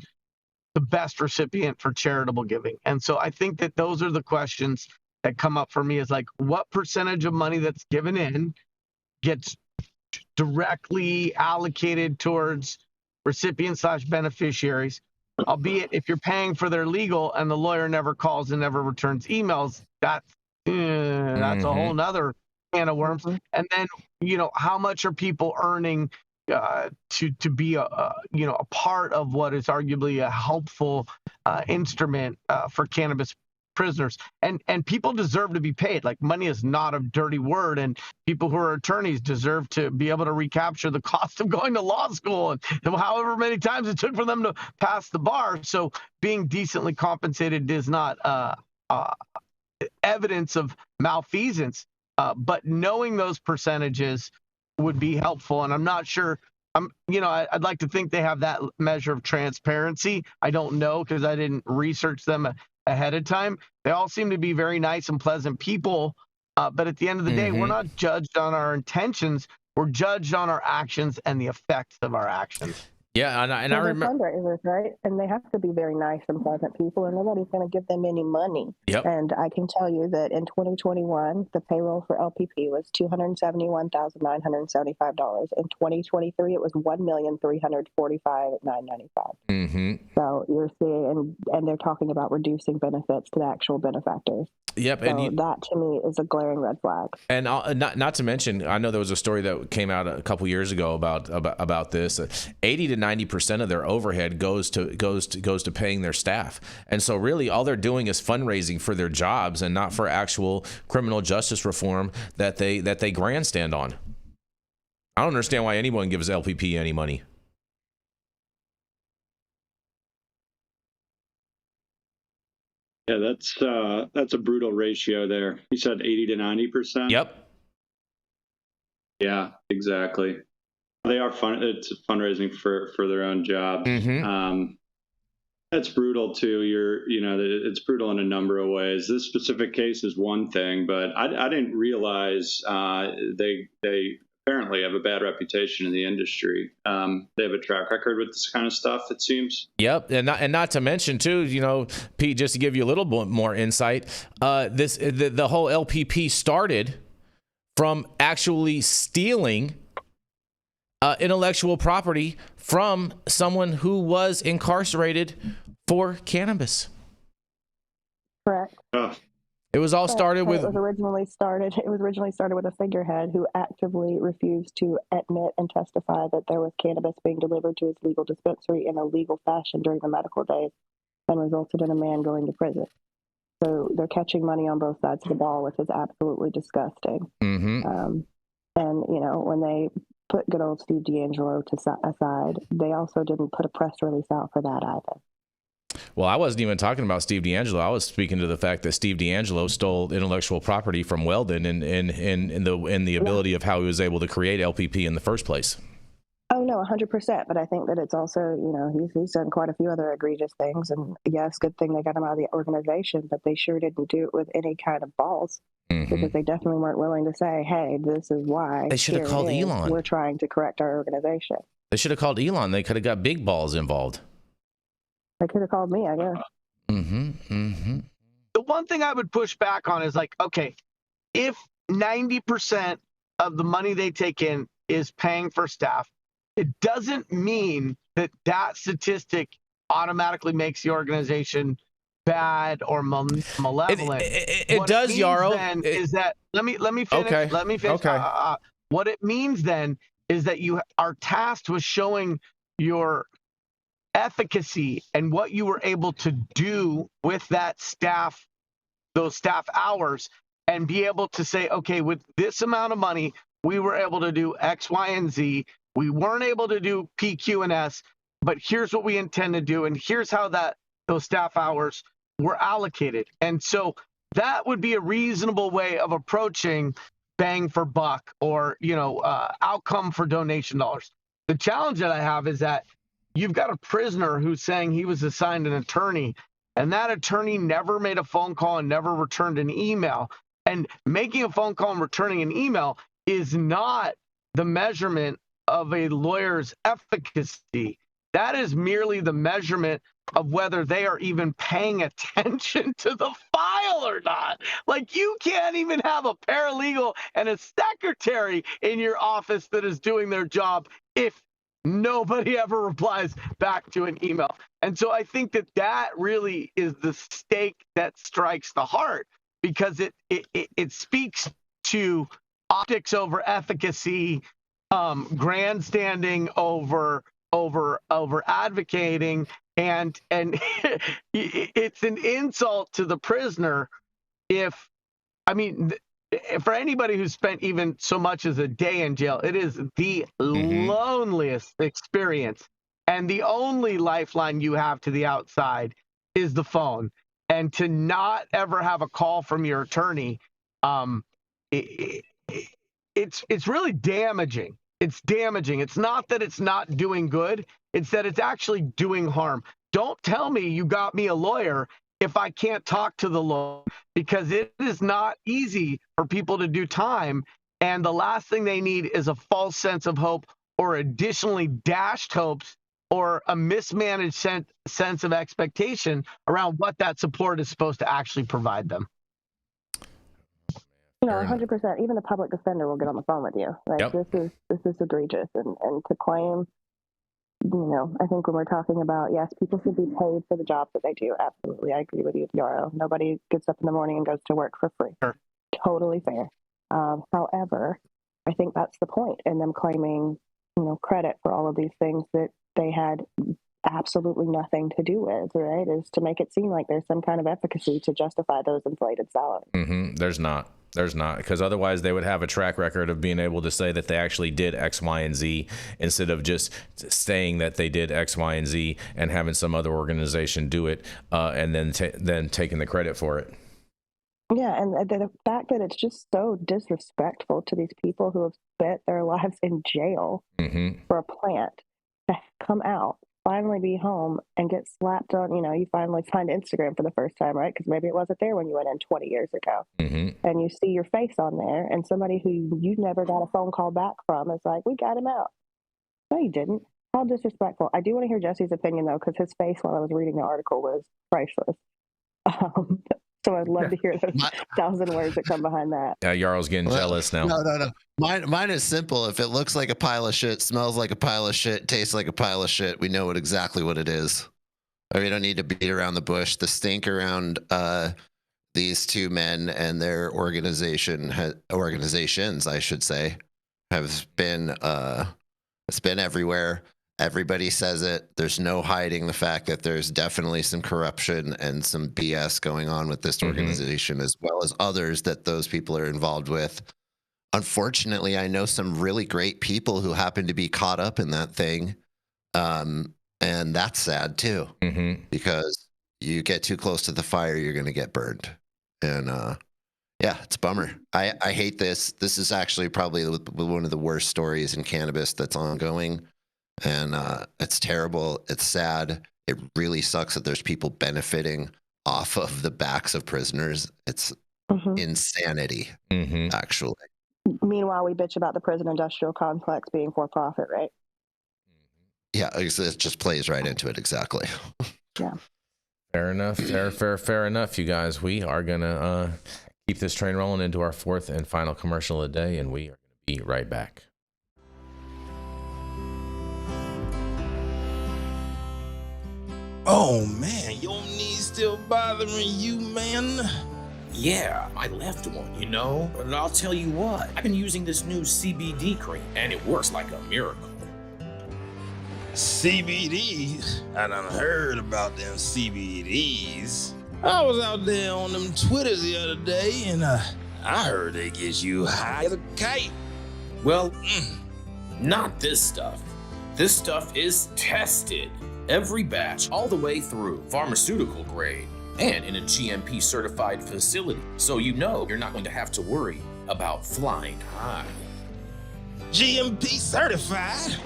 the best recipient for charitable giving. And so I think that those are the questions that come up for me, is like, what percentage of money that's given in gets directly allocated towards recipients / beneficiaries, albeit if you're paying for their legal and the lawyer never calls and never returns emails, that's a whole nother can of worms. And then, how much are people earning to be a part of what is arguably a helpful instrument for cannabis prisoners, and people deserve to be paid. Like, money is not a dirty word, and people who are attorneys deserve to be able to recapture the cost of going to law school and however many times it took for them to pass the bar. So being decently compensated is not evidence of malfeasance, but knowing those percentages would be helpful. And I'm not sure. I'd like to think they have that measure of transparency. I don't know, because I didn't research them ahead of time. They all seem to be very nice and pleasant people, but at the end of the day, we're not judged on our intentions. We're judged on our actions and the effects of our actions. Yeah, and I remember fundraisers, right? And they have to be very nice and pleasant people, and nobody's going to give them any money. Yep. And I can tell you that in 2021, the payroll for LPP was $271,975. In 2023, it was $1,345,995. So you're seeing, and they're talking about reducing benefits to the actual benefactors. Yep, so and that to me is a glaring red flag. And not to mention, I know there was a story that came out a couple years ago about this. 80 to 90% of their overhead goes to paying their staff, and so really all they're doing is fundraising for their jobs and not for actual criminal justice reform that they grandstand on. I don't understand why anyone gives LPP any money. Yeah, that's a brutal ratio there. You said 80 to 90%? Yep. Yeah, exactly. They are it's fundraising for their own jobs. That's brutal too. It's brutal in a number of ways. This specific case is one thing, but I didn't realize they apparently have a bad reputation in the industry. They have a track record with this kind of stuff, it seems. Yep, and not to mention too, you know, Pete, just to give you a little bit more insight, the whole LPP started from actually stealing intellectual property from someone who was incarcerated for cannabis. Correct. Oh. It was all started with. It was originally started with a figurehead who actively refused to admit and testify that there was cannabis being delivered to his legal dispensary in a legal fashion during the medical days, and resulted in a man going to prison. So they're catching money on both sides of the ball, which is absolutely disgusting. Mm-hmm. And you know, when they put good old Steve D'Angelo aside, they also didn't put a press release out for that either. Well, I wasn't even talking about Steve D'Angelo. I was speaking to the fact that Steve D'Angelo stole intellectual property from Weldon and the ability of how he was able to create LPP in the first place. Oh no, 100%. But I think that it's also, you know, he's done quite a few other egregious things, and yes, good thing they got him out of the organization, but they sure didn't do it with any kind of balls, because they definitely weren't willing to say, "Hey, this is why." They should have called Elon. We're trying to correct our organization. They should have called Elon. They could have got big balls involved. They could have called me, I guess. The one thing I would push back on is like, okay, if 90% of the money they take in is paying for staff, it doesn't mean that that statistic automatically makes the organization bad or malevolent. It does, Yarrow. Is that let me finish. Okay. Let me finish. Okay. What it means then is that you are tasked with showing your efficacy and what you were able to do with that staff, those staff hours, and be able to say, okay, with this amount of money, we were able to do X, Y, and Z. We weren't able to do P, Q, and S, but here's what we intend to do, and here's how those staff hours were allocated. And so that would be a reasonable way of approaching bang for buck, or outcome for donation dollars. The challenge that I have is that you've got a prisoner who's saying he was assigned an attorney, and that attorney never made a phone call and never returned an email. And making a phone call and returning an email is not the measurement of a lawyer's efficacy. That is merely the measurement of whether they are even paying attention to the file or not. Like, you can't even have a paralegal and a secretary in your office that is doing their job if nobody ever replies back to an email. And so I think that really is the stake that strikes the heart, because it speaks to optics over efficacy, grandstanding over advocating, and it's an insult to the prisoner for anybody who's spent even so much as a day in jail. It is the loneliest experience, and the only lifeline you have to the outside is the phone. And to not ever have a call from your attorney, it's really damaging. It's damaging. It's not that it's not doing good. It's that it's actually doing harm. Don't tell me you got me a lawyer if I can't talk to the lawyer, because it is not easy for people to do time. And the last thing they need is a false sense of hope, or additionally dashed hopes, or a mismanaged sense of expectation around what that support is supposed to actually provide them. 100%. Even the public defender will get on the phone with you. Like, this is egregious, and to claim, I think when we're talking about, yes, people should be paid for the jobs that they do. Absolutely, I agree with you, Yarrow. Nobody gets up in the morning and goes to work for free. Sure. Totally fair. However, I think that's the point in them claiming, credit for all of these things that they had absolutely nothing to do with, right? Is to make it seem like there's some kind of efficacy to justify those inflated salaries. There's not, because otherwise they would have a track record of being able to say that they actually did X, Y, and Z, instead of just saying that they did X, Y, and Z and having some other organization do it, and then taking the credit for it. Yeah, and the fact that it's just so disrespectful to these people who have spent their lives in jail for a plant to come out finally be home and get slapped on, you finally find Instagram for the first time, right? Because maybe it wasn't there when you went in 20 years ago. Mm-hmm. And you see your face on there, and somebody who you never got a phone call back from is like, we got him out. No, you didn't. How disrespectful. I do want to hear Jesse's opinion, though, because his face while I was reading the article was priceless. So I'd love to hear those 1,000 words that come behind that. Yeah, Yarrow's getting jealous now. No. Mine is simple. If it looks like a pile of shit, smells like a pile of shit, tastes like a pile of shit, we know exactly what it is. We don't need to beat around the bush. The stink around these two men and their organizations, I should say, have been it's been everywhere. Everybody says it. There's no hiding the fact that there's definitely some corruption and some BS going on with this organization, as well as others that those people are involved with. Unfortunately, I know some really great people who happen to be caught up in that thing. And that's sad too, because you get too close to the fire, you're going to get burned. And yeah, it's a bummer. I hate this. This is actually probably one of the worst stories in cannabis that's ongoing. And it's terrible. It's sad. It really sucks that there's people benefiting off of the backs of prisoners. It's insanity, actually. Meanwhile, we bitch about the prison industrial complex being for profit, right? Yeah, it just plays right into it. Exactly. Yeah. Fair enough. Fair enough, you guys. We are going to keep this train rolling into our fourth and final commercial of the day, and we are going to be right back. Oh man, your knees still bothering you, man? Yeah, my left one, And I'll tell you what, I've been using this new CBD cream, and it works like a miracle. CBDs? I done heard about them CBDs. I was out there on them Twitters the other day, and I heard they get you high as a kite. Well, not this stuff. This stuff is tested. Every batch, all the way through, pharmaceutical grade, and in a GMP certified facility. So you're not going to have to worry about flying high. GMP certified?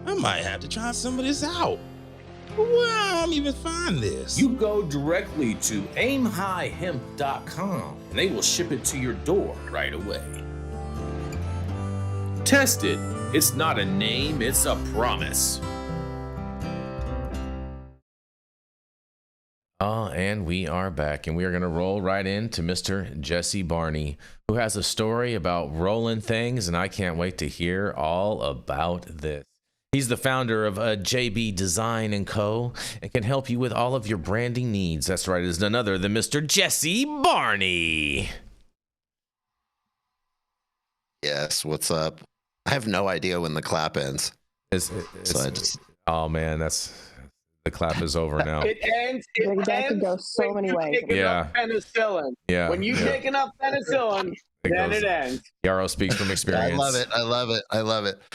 I might have to try some of this out. Where am I even find this? You go directly to aimhighhemp.com and they will ship it to your door right away. Tested. It's not a name, it's a promise. And we are back, and we are going to roll right into Mr. Jesse Barney, who has a story about rolling things, and I can't wait to hear all about this. He's the founder of JB Design & Co. and can help you with all of your branding needs. That's right, it's none other than Mr. Jesse Barney. Yes, what's up? I have no idea when the clap ends. Oh, man, the clap is over now. It ends. That could go so many ways. Yeah. Penicillin. Yeah. When you take enough penicillin, then it ends. Yarrow speaks from experience. I love it.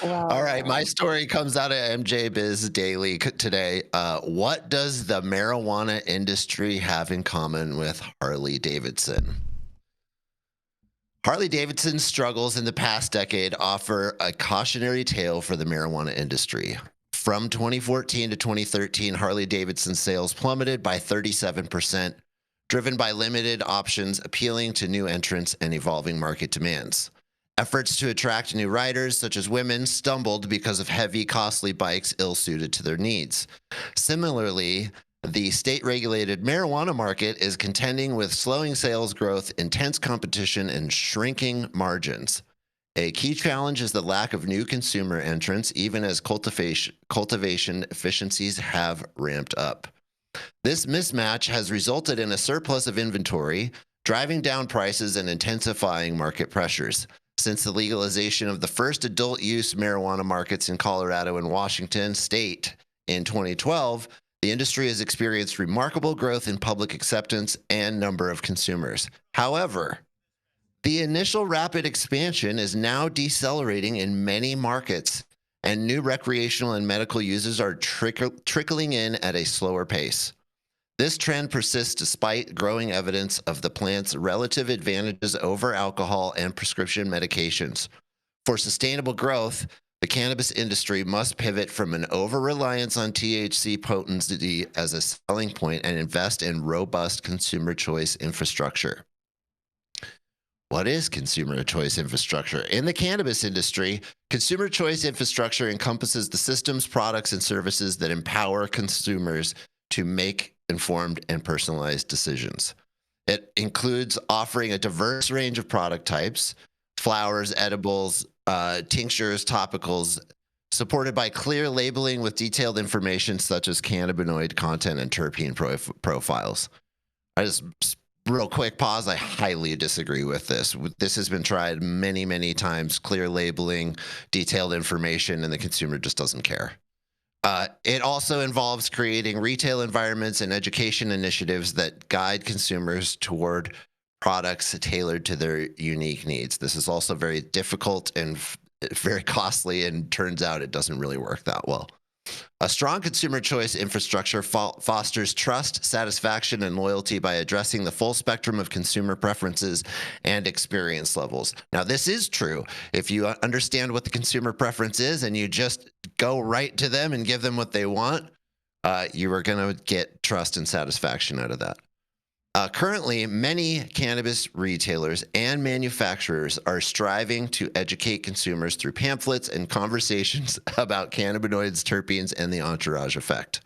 Wow. All right, my story comes out of MJ Biz Daily today. What does the marijuana industry have in common with Harley-Davidson? Harley-Davidson's struggles in the past decade offer a cautionary tale for the marijuana industry. From 2014 to 2013, Harley-Davidson sales plummeted by 37%, driven by limited options appealing to new entrants and evolving market demands. Efforts to attract new riders, such as women, stumbled because of heavy, costly bikes ill-suited to their needs. Similarly, the state-regulated marijuana market is contending with slowing sales growth, intense competition, and shrinking margins. A key challenge is the lack of new consumer entrants, even as cultivation efficiencies have ramped up. This mismatch has resulted in a surplus of inventory, driving down prices and intensifying market pressures. Since the legalization of the first adult use marijuana markets in Colorado and Washington state in 2012, the industry has experienced remarkable growth in public acceptance and number of consumers. However, the initial rapid expansion is now decelerating in many markets, and new recreational and medical users are trickling in at a slower pace. This trend persists despite growing evidence of the plant's relative advantages over alcohol and prescription medications. For sustainable growth, The cannabis industry must pivot from an over-reliance on THC potency as a selling point and invest in robust consumer choice infrastructure. What is consumer choice infrastructure? In the cannabis industry, consumer choice infrastructure encompasses the systems, products, and services that empower consumers to make informed and personalized decisions. It includes offering a diverse range of product types, flowers, edibles, tinctures, topicals, supported by clear labeling with detailed information such as cannabinoid content and terpene profiles. I just real quick pause. I highly disagree with this. This has been tried many, many times. Clear labeling, detailed information, and the consumer just doesn't care. It also involves creating retail environments and education initiatives that guide consumers toward products tailored to their unique needs. This is also very difficult and very costly, and turns out it doesn't really work that well. A strong consumer choice infrastructure fosters trust, satisfaction, and loyalty by addressing the full spectrum of consumer preferences and experience levels. Now, this is true. If you understand what the consumer preference is and you just go right to them and give them what they want, you are going to get trust and satisfaction out of that. Currently, many cannabis retailers and manufacturers are striving to educate consumers through pamphlets and conversations about cannabinoids, terpenes, and the entourage effect.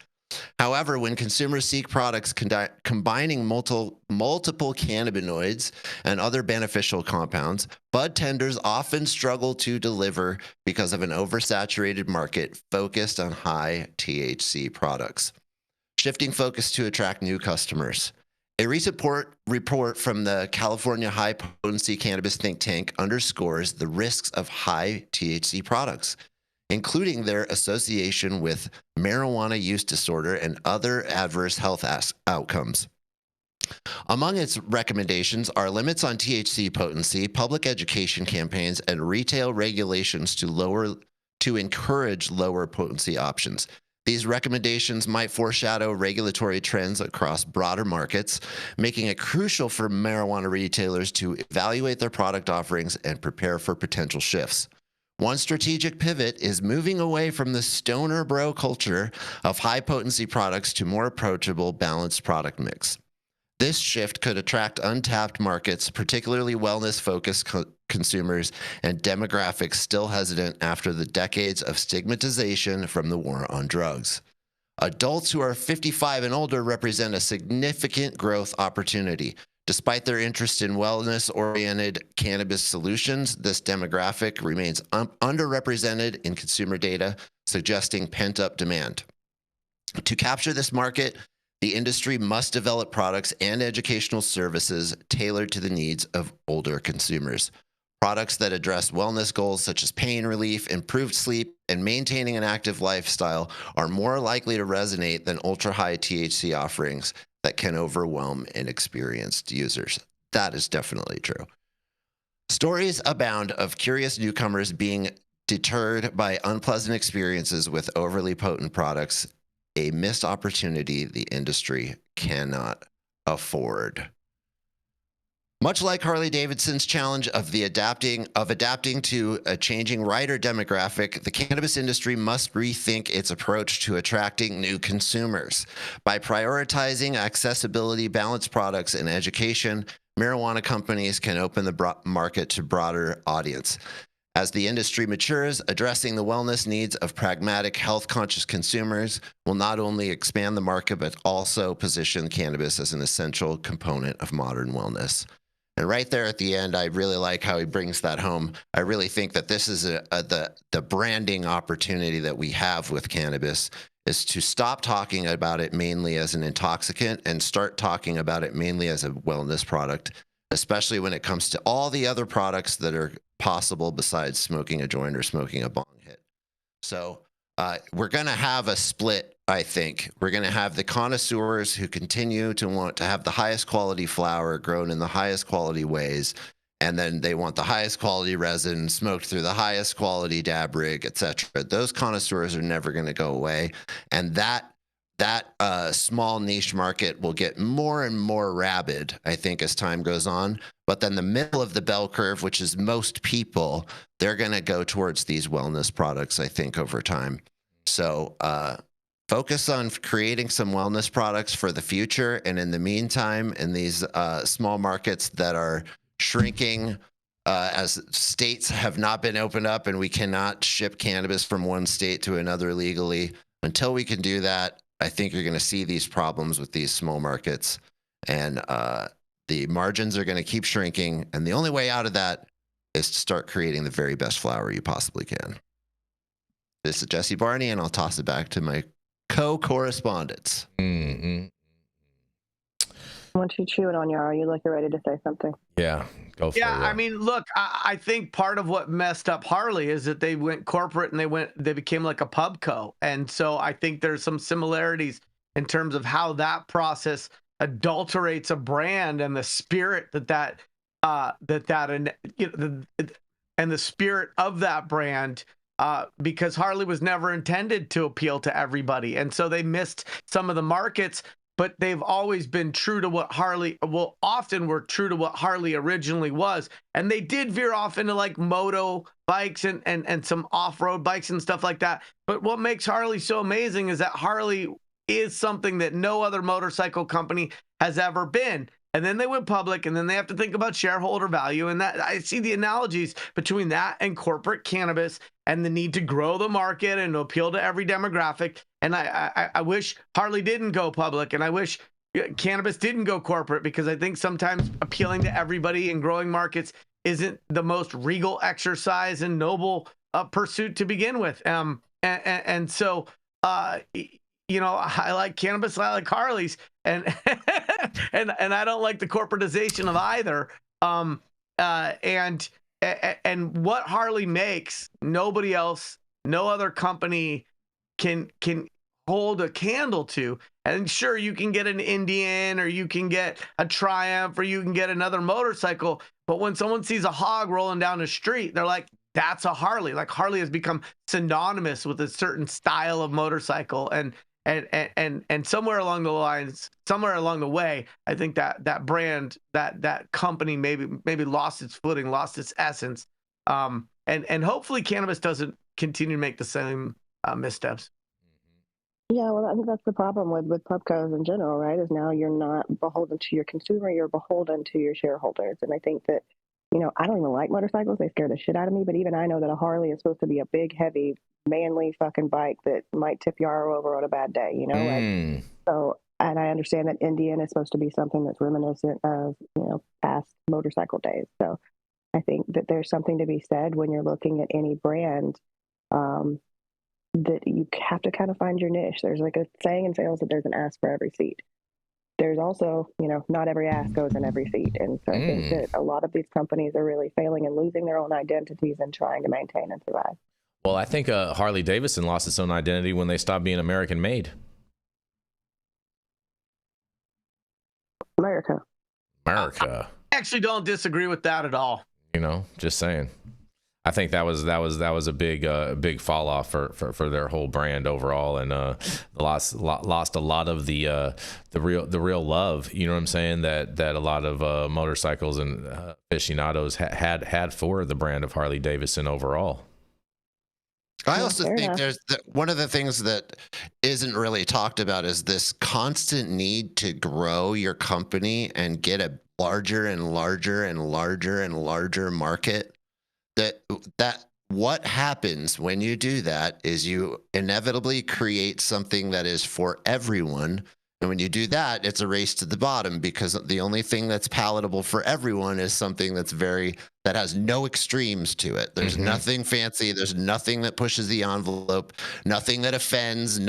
However, when consumers seek products combining multiple cannabinoids and other beneficial compounds, bud tenders often struggle to deliver because of an oversaturated market focused on high THC products. Shifting focus to attract new customers. A recent report from the California High Potency Cannabis Think Tank underscores the risks of high THC products, including their association with marijuana use disorder and other adverse health outcomes. Among its recommendations are limits on THC potency, public education campaigns, and retail regulations to encourage lower potency options. These recommendations might foreshadow regulatory trends across broader markets, making it crucial for marijuana retailers to evaluate their product offerings and prepare for potential shifts. One strategic pivot is moving away from the stoner bro culture of high-potency products to more approachable, balanced product mix. This shift could attract untapped markets, particularly wellness-focused consumers and demographics still hesitant after the decades of stigmatization from the war on drugs. Adults who are 55 and older represent a significant growth opportunity. Despite their interest in wellness-oriented cannabis solutions, this demographic remains underrepresented in consumer data, suggesting pent-up demand. To capture this market, the industry must develop products and educational services tailored to the needs of older consumers. Products that address wellness goals such as pain relief, improved sleep, and maintaining an active lifestyle are more likely to resonate than ultra-high THC offerings that can overwhelm inexperienced users. That is definitely true. Stories abound of curious newcomers being deterred by unpleasant experiences with overly potent products, a missed opportunity the industry cannot afford. Much like Harley-Davidson's challenge of adapting to a changing rider demographic, the cannabis industry must rethink its approach to attracting new consumers. By prioritizing accessibility, balanced products, and education, marijuana companies can open the market to broader audience. As the industry matures, addressing the wellness needs of pragmatic, health-conscious consumers will not only expand the market, but also position cannabis as an essential component of modern wellness. And right there at the end, I really like how he brings that home. I really think that this is the branding opportunity that we have with cannabis is to stop talking about it mainly as an intoxicant and start talking about it mainly as a wellness product, especially when it comes to all the other products that are possible besides smoking a joint or smoking a bong hit. So we're going to have a split, I think. We're going to have the connoisseurs who continue to want to have the highest quality flower grown in the highest quality ways, and then they want the highest quality resin smoked through the highest quality dab rig, etc. Those connoisseurs are never going to go away, and that that small niche market will get more and more rabid, I think, as time goes on. But then the middle of the bell curve, which is most people, they're going to go towards these wellness products, I think, over time. So focus on creating some wellness products for the future. And in the meantime, in these small markets that are shrinking, as states have not been opened up and we cannot ship cannabis from one state to another legally, until we can do that, I think you're going to see these problems with these small markets, and the margins are going to keep shrinking. And the only way out of that is to start creating the very best flower you possibly can. This is Jesse Barney, and I'll toss it back to my co-correspondents. Once you chew it on, Yarrow, you look, you're ready to say something. Yeah, go for it. Yeah, I mean, look, I think part of what messed up Harley is that they went corporate and they became like a pubco, and so I think there's some similarities in terms of how that process adulterates a brand and the spirit and the spirit of that brand. Because Harley was never intended to appeal to everybody, and so they missed some of the markets. But they've always been true to what often were true to what Harley originally was. And they did veer off into like moto bikes and some off-road bikes and stuff like that. But what makes Harley so amazing is that Harley is something that no other motorcycle company has ever been. And then they went public, and then they have to think about shareholder value. And that I see the analogies between that and corporate cannabis and the need to grow the market and to appeal to every demographic. And I wish Harley didn't go public, and I wish cannabis didn't go corporate, because I think sometimes appealing to everybody in growing markets isn't the most regal exercise and noble pursuit to begin with. And so, you know, I like cannabis, I like Harleys, and and I don't like the corporatization of either. And what Harley makes, nobody else, no other company can hold a candle to. And sure, you can get an Indian, or you can get a Triumph, or you can get another motorcycle. But when someone sees a hog rolling down the street, they're like, that's a Harley. Like, Harley has become synonymous with a certain style of motorcycle. And somewhere along the lines, somewhere along the way, I think that brand, that company maybe lost its footing, lost its essence. And hopefully cannabis doesn't continue to make the same missteps. Yeah, well, I think that's the problem with pubcos in general, right? Is now you're not beholden to your consumer, you're beholden to your shareholders. And I think that, you know, I don't even like motorcycles. They scare the shit out of me. But even I know that a Harley is supposed to be a big, heavy, manly fucking bike that might tip Yarrow over on a bad day, you know? Like, so, and I understand that Indian is supposed to be something that's reminiscent of, you know, past motorcycle days. So I think that there's something to be said when you're looking at any brand, that you have to kind of find your niche. There's like a saying in sales that there's an ass for every seat. There's also, you know, not every ass goes in every seat. And so I think that a lot of these companies are really failing and losing their own identities and trying to maintain and survive. Well, I think Harley-Davidson lost its own identity when they stopped being American-made. America. I actually don't disagree with that at all. You know, just saying. I think that was a big fall off for their whole brand overall, and lost a lot of the real love. You know what I'm saying? That a lot of motorcycles and aficionados had for the brand of Harley-Davidson overall. I also think there's one of the things that isn't really talked about is this constant need to grow your company and get a larger and larger and larger and larger market. That what happens when you do that is you inevitably create something that is for everyone. And when you do that, it's a race to the bottom, because the only thing that's palatable for everyone is something that has no extremes to it. There's nothing fancy. There's nothing that pushes the envelope, nothing that offends,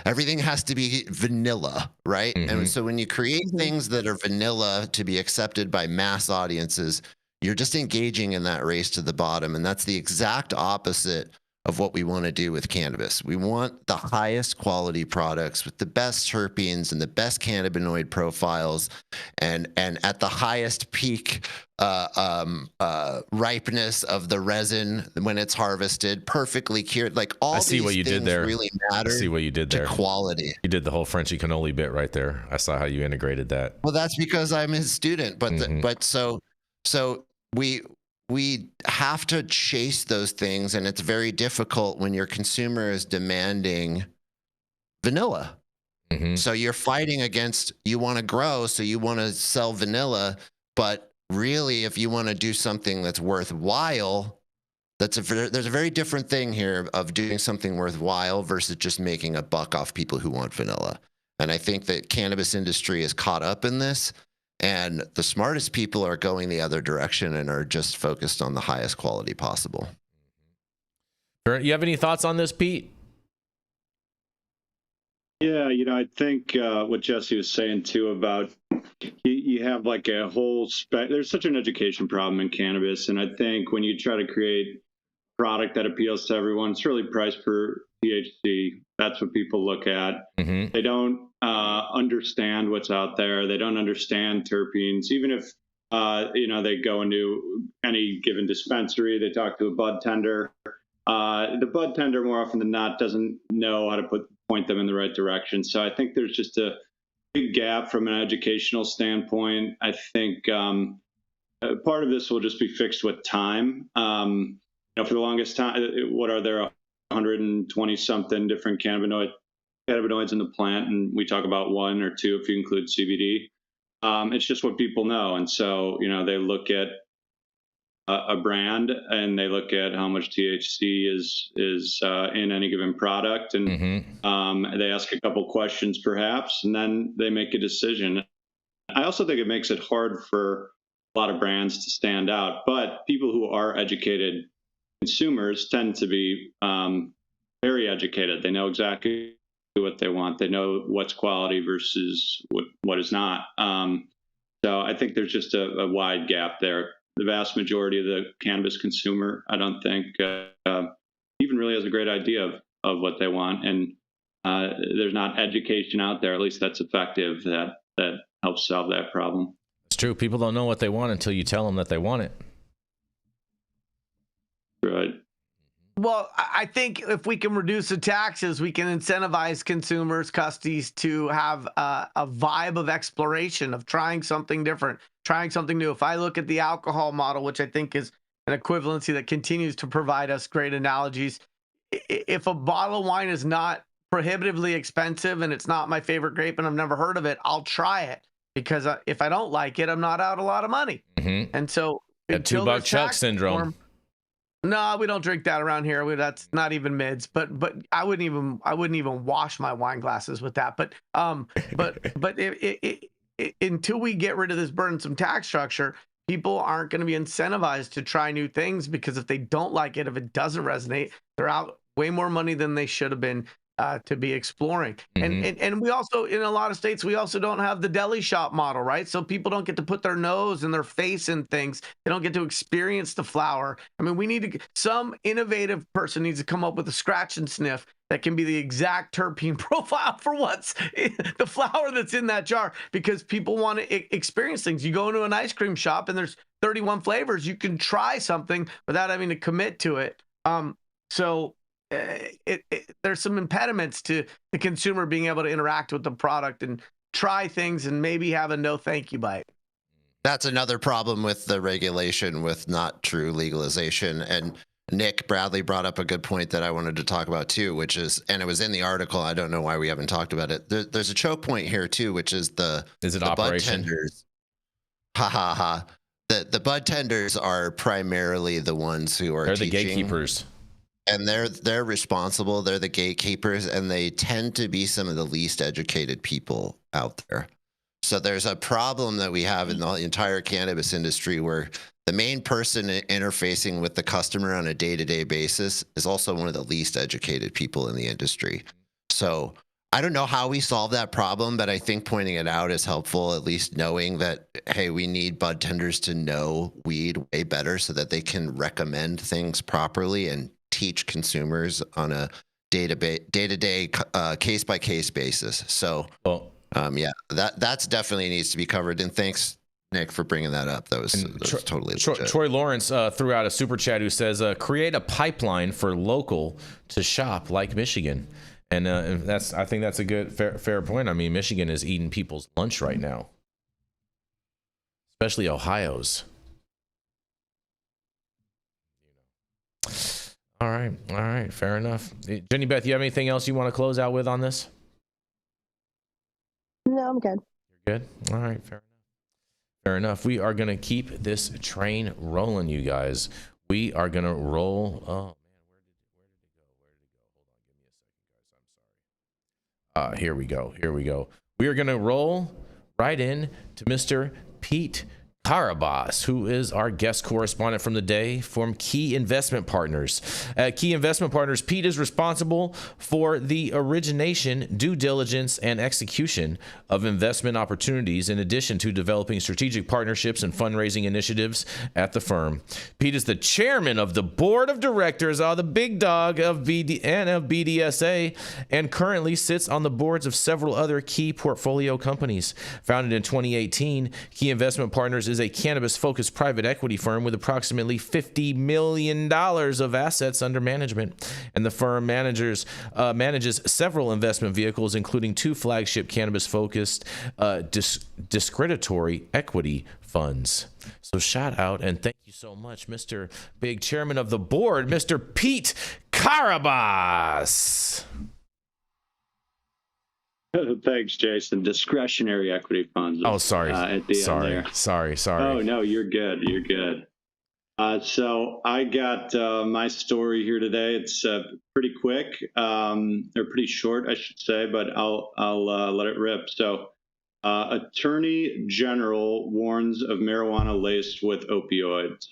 everything has to be vanilla, right? And so when you create things that are vanilla to be accepted by mass audiences, you're just engaging in that race to the bottom. And that's the exact opposite of what we want to do with cannabis. We want the highest quality products with the best terpenes and the best cannabinoid profiles, and at the highest peak ripeness of the resin when it's harvested, perfectly cured. Like all I see these what you things did there. really matter. I see what you did there. To quality. You did the whole Frenchy cannoli bit right there. I saw how you integrated that. Well, that's because I'm his student, but so we have to chase those things, and it's very difficult when your consumer is demanding vanilla. So you're fighting against, you want to grow, so you want to sell vanilla, but really, if you want to do something that's worthwhile, there's a very different thing here of doing something worthwhile versus just making a buck off people who want vanilla. And I think that cannabis industry is caught up in this. And the smartest people are going the other direction and are just focused on the highest quality possible. You have any thoughts on this, Pete? Yeah, I think what Jesse was saying too about you have like a whole there's such an education problem in cannabis. And I think when you try to create a product that appeals to everyone, it's really priced per THC. That's what people look at. They don't understand what's out there. They don't understand terpenes. Even if they go into any given dispensary, they talk to a bud tender. The bud tender more often than not doesn't know how to point them in the right direction. So I think there's just a big gap from an educational standpoint. I think part of this will just be fixed with time. For the longest time, what are there 120 something different cannabinoids in the plant, and we talk about 1 or 2 if you include CBD. It's just what people know, and so they look at a brand and they look at how much THC is in any given product, and they ask a couple questions perhaps, and then they make a decision. I also think it makes it hard for a lot of brands to stand out, but people who are educated consumers tend to be very educated. They know exactly what they want. They know what's quality versus what is not. So I think there's just a wide gap there. The vast majority of the cannabis consumer, I don't think, even really has a great idea of what they want. And there's not education out there, at least that's effective, that helps solve that problem. It's true. People don't know what they want until you tell them that they want it. Right. Well, I think if we can reduce the taxes, we can incentivize consumers, custies to have a vibe of exploration, of trying something different, trying something new. If I look at the alcohol model, which I think is an equivalency that continues to provide us great analogies, if a bottle of wine is not prohibitively expensive and it's not my favorite grape and I've never heard of it, I'll try it, because if I don't like it, I'm not out a lot of money. And so $2 Chuck syndrome. No, we don't drink that around here. That's not even mids. But I wouldn't even wash my wine glasses with that. But until we get rid of this burdensome tax structure, people aren't going to be incentivized to try new things, because if they don't like it, if it doesn't resonate, they're out way more money than they should have been to be exploring. And we also, in a lot of states, we also don't have the deli shop model, right? So people don't get to put their nose and their face in things. They don't get to experience the flower. I mean, some innovative person needs to come up with a scratch and sniff that can be the exact terpene profile for what's the flower that's in that jar, because people want to experience things. You go into an ice cream shop and there's 31 flavors. You can try something without having to commit to it. There's some impediments to the consumer being able to interact with the product and try things and maybe have a no thank you bite. That's another problem with the regulation, with not true legalization. And Nick Bradley brought up a good point that I wanted to talk about too, which is, and it was in the article, I don't know why we haven't talked about it. There's a choke point here too, which is the bud tenders. The bud tenders are primarily the ones who are the gatekeepers. And they're responsible. They're the gatekeepers, and they tend to be some of the least educated people out there. So there's a problem that we have in the entire cannabis industry, where the main person interfacing with the customer on a day-to-day basis is also one of the least educated people in the industry. So I don't know how we solve that problem, but I think pointing it out is helpful, at least knowing that, hey, we need bud tenders to know weed way better so that they can recommend things properly and teach consumers on a day-to-day, case-by-case basis. So, yeah, that's definitely needs to be covered. And thanks, Nick, for bringing that up. That was totally legit. Troy Lawrence threw out a super chat who says, create a pipeline for local to shop like Michigan. And I think that's a good, fair point. I mean, Michigan is eating people's lunch right now, especially Ohio's. All right, fair enough. Jenny Beth, you have anything else you want to close out with on this? No, I'm good. You're good? All right, fair enough. We are going to keep this train rolling, you guys. We are going to roll. Oh, man, where did it go? Hold on, give me a second, guys. I'm sorry. Here we go. We are going to roll right in to Mr. Pete Karabas, who is our guest correspondent from the day from Key Investment Partners. At Key Investment Partners, Pete is responsible for the origination, due diligence, and execution of investment opportunities, in addition to developing strategic partnerships and fundraising initiatives at the firm. Pete is the chairman of the board of directors, the big dog of BDSA, and currently sits on the boards of several other key portfolio companies. Founded in 2018, Key Investment Partners is a cannabis-focused private equity firm with approximately $50 million of assets under management. And the firm manages several investment vehicles, including 2 flagship cannabis-focused discretionary equity funds. So shout out and thank you so much, Mr. Big Chairman of the Board, Mr. Pete Karabas. Thanks, Jason. Discretionary equity funds. Oh, sorry. At the end there. Sorry. Oh, no, you're good. You're good. So I got my story here today. It's pretty quick, or pretty short, I should say, but I'll let it rip. So, Attorney General warns of marijuana laced with opioids.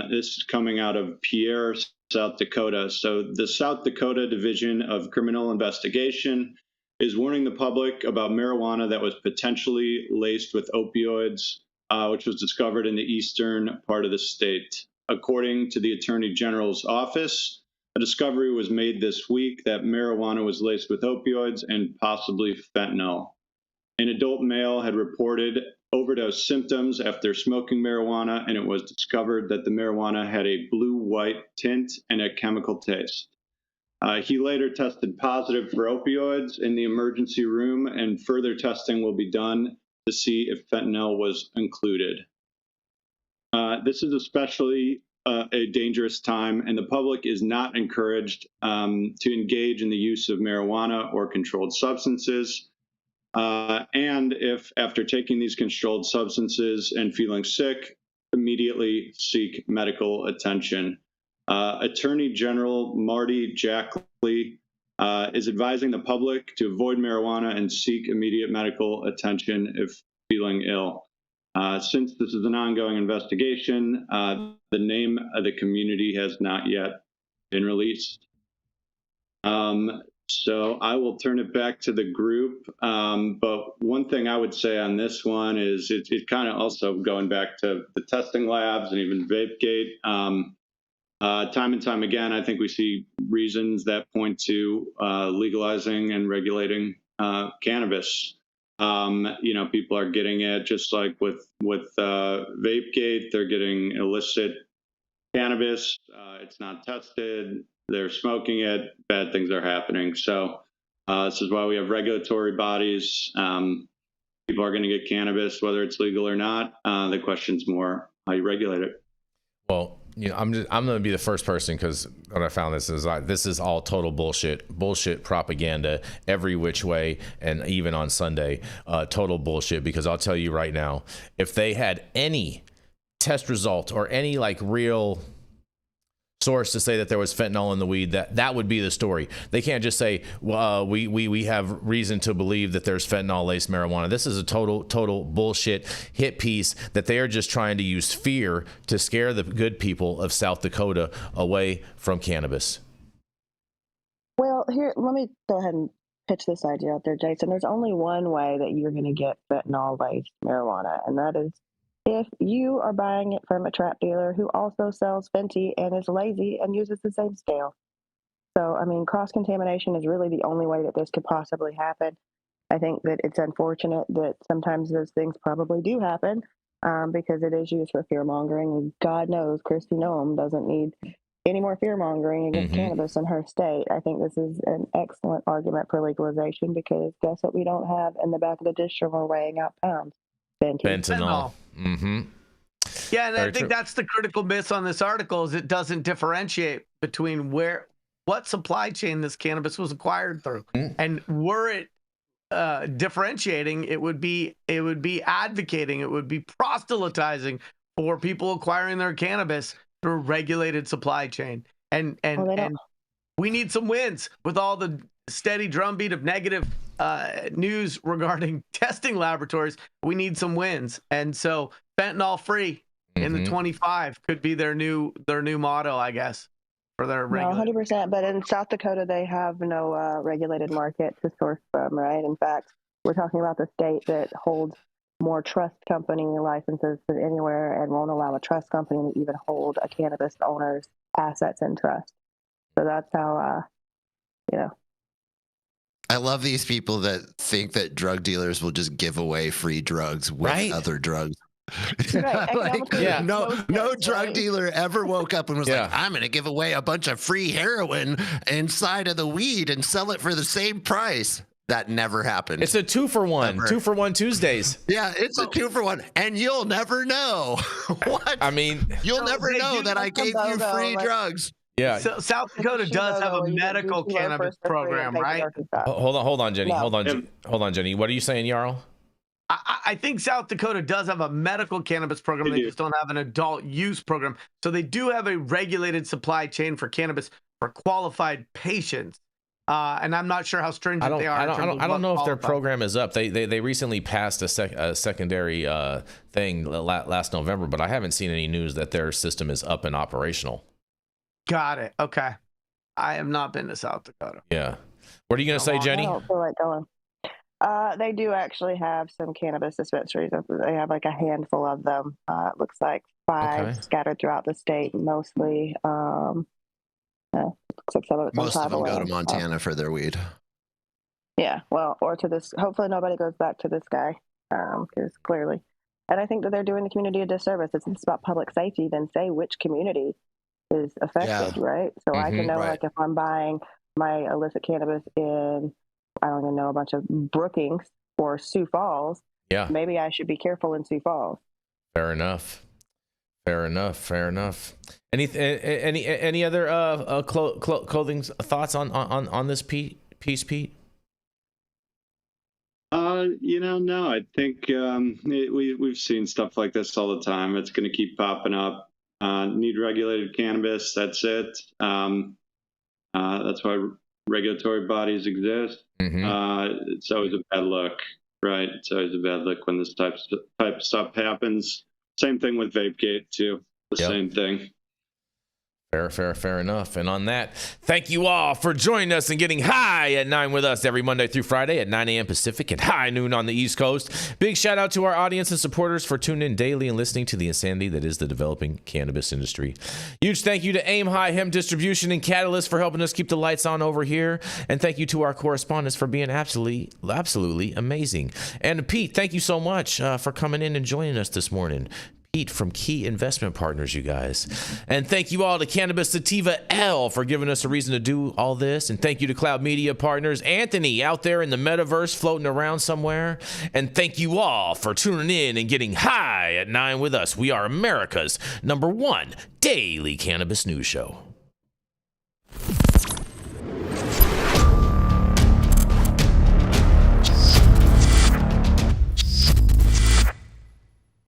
This is coming out of Pierre, South Dakota. So the South Dakota Division of Criminal Investigation is warning the public about marijuana that was potentially laced with opioids, which was discovered in the eastern part of the state. According to the Attorney General's office, a discovery was made this week that marijuana was laced with opioids and possibly fentanyl. An adult male had reported overdose symptoms after smoking marijuana, and it was discovered that the marijuana had a blue-white tint and a chemical taste. He later tested positive for opioids in the emergency room, and further testing will be done to see if fentanyl was included. This is especially a dangerous time, and the public is not encouraged to engage in the use of marijuana or controlled substances. And if after taking these controlled substances and feeling sick, immediately seek medical attention. Attorney General Marty Jackley is advising the public to avoid marijuana and seek immediate medical attention if feeling ill. Since this is an ongoing investigation, the name of the community has not yet been released. So I will turn it back to the group. But one thing I would say on this one is it kind of also going back to the testing labs and even VapeGate. Time and time again, I think we see reasons that point to legalizing and regulating cannabis. People are getting it just like with VapeGate. They're getting illicit cannabis. It's not tested. They're smoking it. Bad things are happening. So this is why we have regulatory bodies. People are going to get cannabis, whether it's legal or not. The question's more how you regulate it. Well, I'm going to be the first person, because what I found this is all total bullshit propaganda every which way, and even on Sunday, total bullshit. Because I'll tell you right now, if they had any test result or any real source to say that there was fentanyl in the weed, that would be the story. They can't just say, well, we have reason to believe that there's fentanyl laced marijuana. This is a total bullshit hit piece that they are just trying to use fear to scare the good people of South Dakota away from cannabis. Well, here, let me go ahead and pitch this idea out there, Jason. There's only one way that you're going to get fentanyl laced marijuana, and that is if you are buying it from a trap dealer who also sells Fenty and is lazy and uses the same scale. So, I mean, cross-contamination is really the only way that this could possibly happen. I think that it's unfortunate that sometimes those things probably do happen because it is used for fear-mongering. And God knows Kristi Noem doesn't need any more fear-mongering against cannabis in her state. I think this is an excellent argument for legalization because guess what we don't have in the back of the dish when we're weighing out pounds? Fentanyl. Yeah, and I think that's the critical miss on this article is it doesn't differentiate between what supply chain this cannabis was acquired through. And were it differentiating, it would be advocating, it would be proselytizing for people acquiring their cannabis through a regulated supply chain. And we need some wins with all the steady drumbeat of negative news regarding testing laboratories. We need some wins. And so fentanyl free in the 25 could be their new motto, I guess. For their no, 100%. But in South Dakota, they have no regulated market to source from, right? In fact, we're talking about the state that holds more trust company licenses than anywhere and won't allow a trust company to even hold a cannabis owner's assets in trust. So that's how, I love these people that think that drug dealers will just give away free drugs with other drugs. Right. No drug dealer ever woke up and was like, I'm going to give away a bunch of free heroin inside of the weed and sell it for the same price. That never happened. It's a 2-for-1. Ever. 2-for-1 Tuesdays. Yeah, it's a 2-for-1. And you'll never know. What? I mean, you'll never know that I gave you free drugs. Yeah. So South Dakota does have a medical cannabis program, right? Hold on, Jenny. Hold on, Jenny. What are you saying, Yarrow? I think South Dakota does have a medical cannabis program. They just don't have an adult use program. So they do have a regulated supply chain for cannabis for qualified patients. And I'm not sure how stringent they are. I don't know if their program is up. They recently passed a secondary thing last November, but I haven't seen any news that their system is up and operational. Got it. Okay. I have not been to South Dakota. Yeah. What are you going to say, Jenny? I don't feel like going. They do actually have some cannabis dispensaries. They have like a handful of them. It looks like 5 scattered throughout the state, mostly. Looks like some of most of them go to Montana for their weed. Yeah, well, or to this. Hopefully, nobody goes back to this guy because clearly, and I think that they're doing the community a disservice. It's about public safety. Then say which community is affected, right? So I can know, like, if I'm buying my illicit cannabis in, I don't even know, a bunch of Brookings or Sioux Falls. Yeah, maybe I should be careful in Sioux Falls. Fair enough. Any other clothing thoughts on this piece, Pete? No. I think we've seen stuff like this all the time. It's going to keep popping up. Need regulated cannabis. That's it. That's why regulatory bodies exist. It's always a bad look, right? It's always a bad look when this type of stuff happens. Same thing with Vapegate too. Same thing. Fair enough. And on that, thank you all for joining us and getting high at 9 with us every Monday through Friday at 9 a.m. Pacific and high noon on the East Coast. Big shout out to our audience and supporters for tuning in daily and listening to the insanity that is the developing cannabis industry. Huge thank you to Aim High Hemp Distribution and Catalyst for helping us keep the lights on over here. And thank you to our correspondents for being absolutely amazing. And Pete, thank you so much for coming in and joining us this morning. Pete from Key Investment Partners, you guys. And thank you all to Cannabis Sativa L for giving us a reason to do all this. And thank you to Cloud Media Partners, Anthony out there in the metaverse floating around somewhere. And thank you all for tuning in and getting high at 9 with us. We are America's #1 daily cannabis news show.